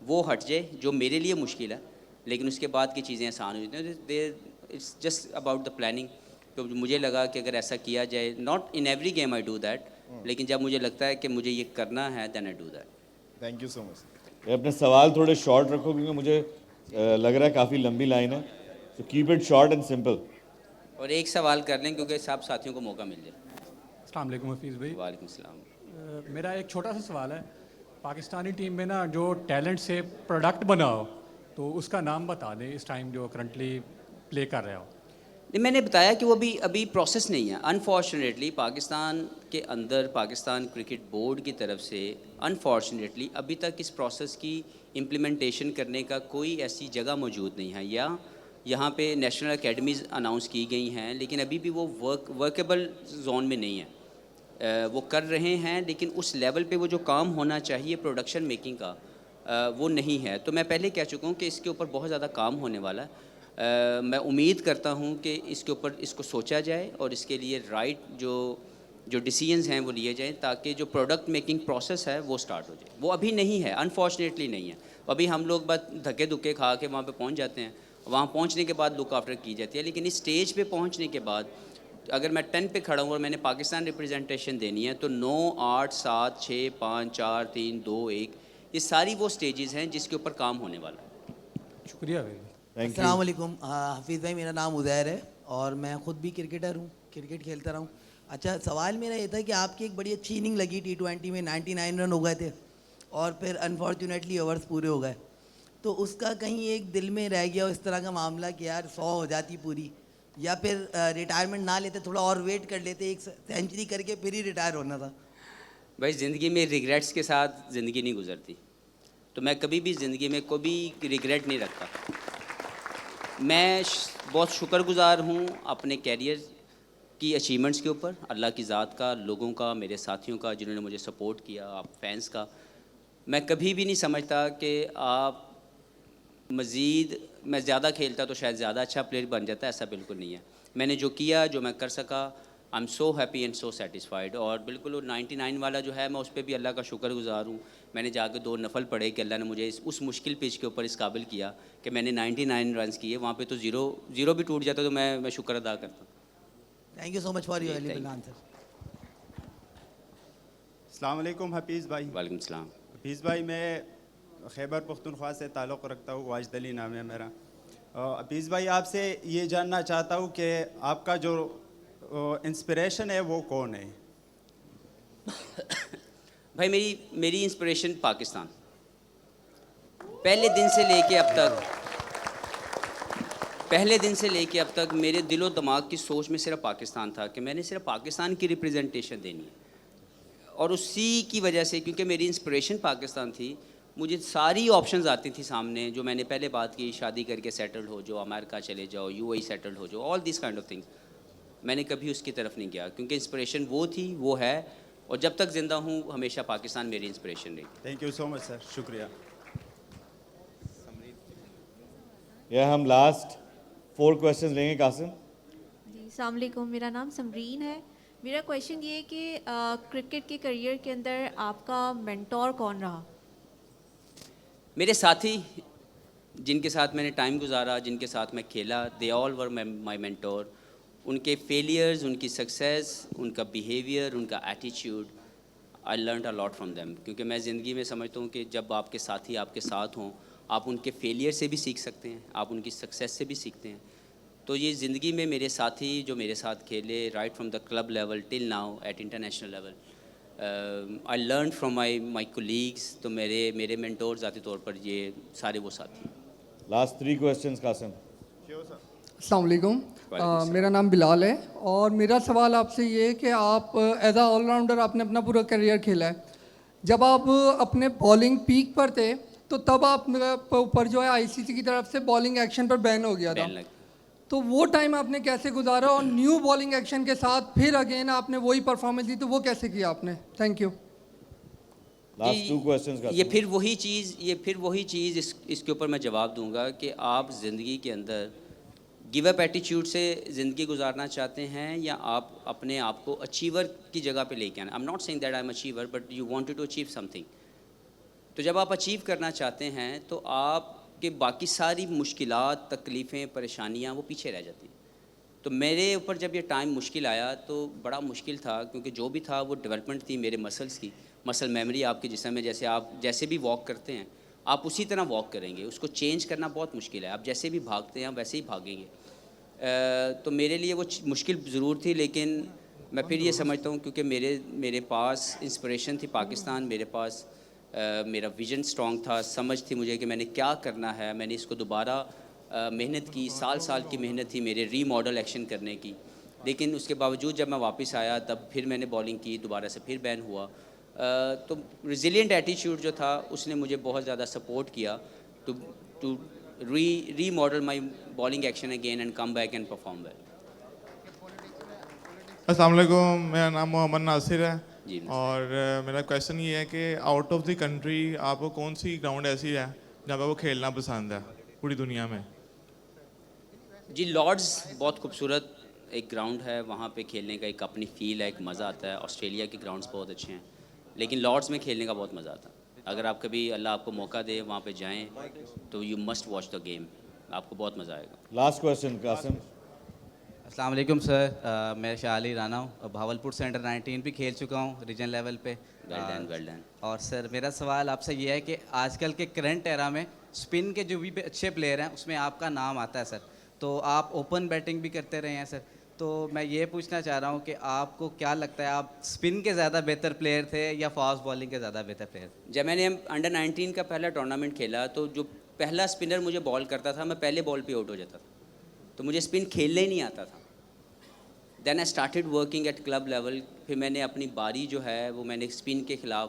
وہ ہٹ جائے جو میرے لیے مشکل ہے، لیکن اس کے بعد کی چیزیں آسان ہو جاتی ہیں. It's just about the planning. تو مجھے لگا کہ اگر ایسا کیا جائے، not in every game I do that, لیکن جب مجھے لگتا ہے کہ مجھے یہ کرنا ہے then I do that. Thank you so much. اپنے سوال تھوڑے شارٹ رکھو کیونکہ مجھے لگ رہا ہے کافی لمبی لائن ہے. So keep it short and simple. اور ایک سوال کر لیں کیونکہ سب ساتھیوں کو موقع مل جائے. السلام علیکم حفیظ بھائی. وعلیکم السلام. میرا ایک چھوٹا سا سوال ہے، پاکستانی ٹیم میں نا جو ٹیلنٹ سے پروڈکٹ بنا ہو تو اس کا نام بتا دیں اس ٹائم جو کرنٹلی پلے کر رہے ہو. نہیں، میں نے بتایا کہ وہ ابھی پروسیس نہیں ہے. انفارچونیٹلی پاکستان کے اندر پاکستان کرکٹ بورڈ کی طرف سے انفارچونیٹلی ابھی تک اس پروسیس کی امپلیمنٹیشن کرنے کا کوئی ایسی جگہ موجود نہیں ہے. یا یہاں پہ نیشنل اکیڈمیز اناؤنس کی گئی ہیں لیکن ابھی بھی وہ ورکیبل زون میں نہیں ہے. وہ کر رہے ہیں لیکن اس لیول پہ وہ جو کام ہونا چاہیے پروڈکشن میکنگ کا وہ نہیں ہے. تو میں پہلے کہہ چکا ہوں کہ اس کے اوپر بہت زیادہ کام ہونے والا ہے. میں امید کرتا ہوں کہ اس کے اوپر اس کو سوچا جائے اور اس کے لیے رائٹ جو ڈیسیژنز ہیں وہ لیے جائیں تاکہ جو پروڈکٹ میکنگ پروسیس ہے وہ سٹارٹ ہو جائے. وہ ابھی نہیں ہے، انفارچونیٹلی نہیں ہے. ابھی ہم لوگ بس دھکے دھکے کھا کے وہاں پہ پہنچ جاتے ہیں، وہاں پہنچنے کے بعد لک آفٹر کی جاتی ہے. لیکن اس اسٹیج پہ پہنچنے کے بعد اگر میں 10 پہ کھڑا ہوں اور میں نے پاکستان ریپرزنٹیشن دینی ہے تو 9 8 7 6 5 4 3 2 1 یہ ساری وہ سٹیجز ہیں جس کے اوپر کام ہونے والا ہے. شکریہ بھائی. السلام علیکم حفیظ بھائی، میرا نام عزیر ہے اور میں خود بھی کرکٹر ہوں، کرکٹ کھیلتا رہا ہوں. اچھا، سوال میرا یہ تھا کہ آپ کی ایک بڑی اچھی اننگ لگی T20 میں، 99 رن ہو گئے تھے اور پھر انفارچونیٹلی اوورس پورے ہو گئے. تو اس کا کہیں ایک دل میں رہ گیا اس طرح کا معاملہ کہ یار 100 ہو جاتی پوری، یا پھر ریٹائرمنٹ نہ لیتے، تھوڑا اور ویٹ کر لیتے، ایک سینچری کر کے پھر ہی ریٹائر ہونا تھا؟ بھائی زندگی میں ریگریٹس کے ساتھ زندگی نہیں گزرتی. تو میں کبھی بھی زندگی میں کبھی ریگریٹ نہیں رکھتا. میں بہت شکر گزار ہوں اپنے کیریئر کی اچیومنٹس کے اوپر, اللہ کی ذات کا, لوگوں کا, میرے ساتھیوں کا جنہوں نے مجھے سپورٹ کیا, آپ فینس کا. میں کبھی بھی نہیں سمجھتا کہ آپ مزید, میں زیادہ کھیلتا تو شاید زیادہ اچھا پلیئر بن جاتا, ایسا بالکل نہیں ہے. میں نے جو کیا, جو میں کر سکا, آئی am so happy and so satisfied. اور بالکل وہ 99 والا جو ہے, میں اس پہ بھی اللہ کا شکر گزار ہوں. میں نے جا کے 2 نفل پڑھے کہ اللہ نے مجھے اس مشکل پچ کے اوپر اس قابل کیا کہ میں نے 99 رنز کیے. وہاں پہ تو زیرو بھی ٹوٹ جاتا تو میں شکر ادا کرتا ہوں. Thank you so much for your valuable answer. السلام علیکم حفیظ بھائی. وعلیکم السلام. حفیظ بھائی, میں خیبر پختونخوا سے تعلق رکھتا ہوں, واجد علی نام ہے میرا. حفیظ بھائی, آپ سے یہ جاننا چاہتا ہوں کہ آپ کا جو انسپریشن ہے وہ کون ہے؟ بھائی میری انسپریشن پاکستان. پہلے دن سے لے کے اب تک میرے دل و دماغ کی سوچ میں صرف پاکستان تھا کہ میں نے صرف پاکستان کی ریپریزنٹیشن دینی ہے. اور اسی کی وجہ سے, کیونکہ میری انسپریشن پاکستان تھی, مجھے ساری آپشنز آتی تھی سامنے. جو میں نے پہلے بات کی, شادی کر کے سیٹلڈ ہو جاؤ, امریکہ چلے جاؤ, UAE سیٹلڈ ہو جاؤ, آل دیس کائنڈ آف تھنگس. میں نے کبھی اس کی طرف نہیں گیا, کیونکہ انسپریشن وہ تھی, وہ ہے, اور جب تک زندہ ہوں ہمیشہ پاکستان میری انسپریشن رہی. تھینک یو سو مچ سر, شکریہ. یہ ہم لاسٹ 4 کویشچنز لیں گے. قاسم. جی السلام علیکم, میرا نام سمرین ہے. میرا کویشچن یہ ہے کہ کرکٹ کے کریئر کے اندر آپ کا مینٹور کون رہا؟ میرے ساتھی جن کے ساتھ میں نے ٹائم گزارا, جن کے ساتھ میں کھیلا, دے آل ور مائی مینٹور. ان کے فیلیئرز, ان کی سکسیس, ان کا بیہیویئر, ان کا ایٹیچیوڈ, I learned a lot from them. کیونکہ میں زندگی میں سمجھتا ہوں کہ جب آپ کے ساتھی آپ کے ساتھ ہوں, آپ ان کے فیلیئر سے بھی سیکھ سکتے ہیں, آپ ان کی سکسیس سے بھی سیکھتے ہیں. تو یہ زندگی میں میرے ساتھی جو میرے ساتھ کھیلے, right from the club level till now at international level, I learn from my colleagues. تو میرے مینٹور ذاتی طور پر یہ سارے وہ ساتھی. Last 3 questions Qasim. السلام علیکم, میرا نام بلال ہے, اور میرا سوال آپ سے یہ ہے کہ آپ ایز اے آل راؤنڈر آپ نے اپنا پورا کیریئر کھیلا ہے. جب آپ اپنے بالنگ پیک پر تھے تو تب آپ اوپر جو ہے ICC کی طرف سے بالنگ ایکشن پر بین ہو گیا تھا. تو وہ ٹائم آپ نے کیسے گزارا, اور نیو بالنگ ایکشن کے ساتھ پھر اگین آپ نے وہی پرفارمنس دی, تو وہ کیسے کیا آپ نے؟ Thank you. Last 2 questions. یہ پھر وہی چیز اس کے اوپر میں جواب دوں گا کہ آپ زندگی کے اندر گیو اپ ایٹیچیوڈ سے زندگی گزارنا چاہتے ہیں, یا آپ اپنے آپ کو اچیور کی جگہ پہ لے کے آنا. I am not saying that I am achiever, but you wanted to achieve something. تو جب آپ اچیو کرنا چاہتے ہیں تو آپ کے باقی ساری مشکلات, تکلیفیں, پریشانیاں وہ پیچھے رہ جاتی ہیں. تو میرے اوپر جب یہ ٹائم مشکل آیا تو بڑا مشکل تھا, کیونکہ جو بھی تھا وہ ڈیولپمنٹ تھی میرے مسلس کی. مسل میموری آپ کے جسم میں, جیسے آپ جیسے بھی واک کرتے ہیں آپ اسی طرح واک کریں گے, اس کو چینج کرنا بہت مشکل ہے. آپ جیسے بھی بھاگتے ہیں ویسے ہی بھاگیں گے. تو میرے لیے وہ مشکل ضرور تھی, لیکن میں پھر یہ سمجھتا ہوں کیونکہ میرے پاس انسپریشن تھی پاکستان, میرے پاس میرا ویژن اسٹرانگ تھا, سمجھ تھی مجھے کہ میں نے کیا کرنا ہے. میں نے اس کو دوبارہ محنت کی, سال کی محنت تھی میرے ری ماڈل ایکشن کرنے کی. لیکن اس کے باوجود جب میں واپس آیا تب پھر میں نے بالنگ کی, دوبارہ سے پھر بین ہوا. تو ریزیلینٹ ایٹیچیوڈ جو تھا اس نے مجھے بہت زیادہ سپورٹ کیا to remodel my bowling action again and come back and perform well. السلام علیکم, میرا نام محمد ناصر ہے. جی, اور میرا کویشچن یہ ہے کہ آؤٹ آف دی کنٹری آپ کو کون سی گراؤنڈ ایسی ہے جہاں پہ وہ کھیلنا پسند ہے پوری دنیا میں؟ جی لارڈز بہت خوبصورت ایک گراؤنڈ ہے, وہاں پہ کھیلنے کا ایک اپنی فیل ہے, ایک مزہ آتا ہے. آسٹریلیا کے گراؤنڈز بہت اچھے ہیں, لیکن لارڈز میں کھیلنے کا بہت مزہ آتا ہے. اگر آپ کبھی اللہ آپ کو موقع دے وہاں پہ جائیں تو you must watch the game, آپ کو بہت مزہ آئے گا. Last question Qasim. السلام علیکم سر, میں شاہ علی رانا ہوں, بھاولپور سے انڈر 19 بھی کھیل چکا ہوں ریجن لیول پہ. Well done. اور سر میرا سوال آپ سے یہ ہے کہ آج کل کے کرنٹ ایرا میں اسپن کے جو بھی اچھے پلیئر ہیں اس میں آپ کا نام آتا ہے سر. تو آپ اوپن بیٹنگ بھی کرتے رہے ہیں سر, تو میں یہ پوچھنا چاہ رہا ہوں کہ آپ کو کیا لگتا ہے آپ اسپن کے زیادہ بہتر پلیئر تھے یا فاسٹ بالنگ کے زیادہ بہتر پلیئر تھے؟ جب میں نے انڈر 19 کا پہلا ٹورنامنٹ کھیلا تو جو پہلا اسپنر مجھے بال کرتا تھا میں پہلے بال پہ آؤٹ ہو جاتا تھا, تو مجھے اسپن کھیلنے ہی نہیں آتا تھا. Then I started working at club level. پھر میں نے اپنی باری جو ہے وہ میں نے اسپن کے خلاف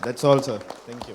That's all, sir. Thank you.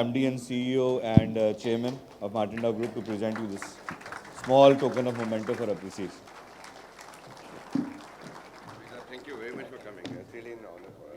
MD and CEO and chairman of Martindale Group, to present you this small token of memento for appreciation. Thank you very much for coming. It's really an honor for us.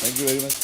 Thank you very much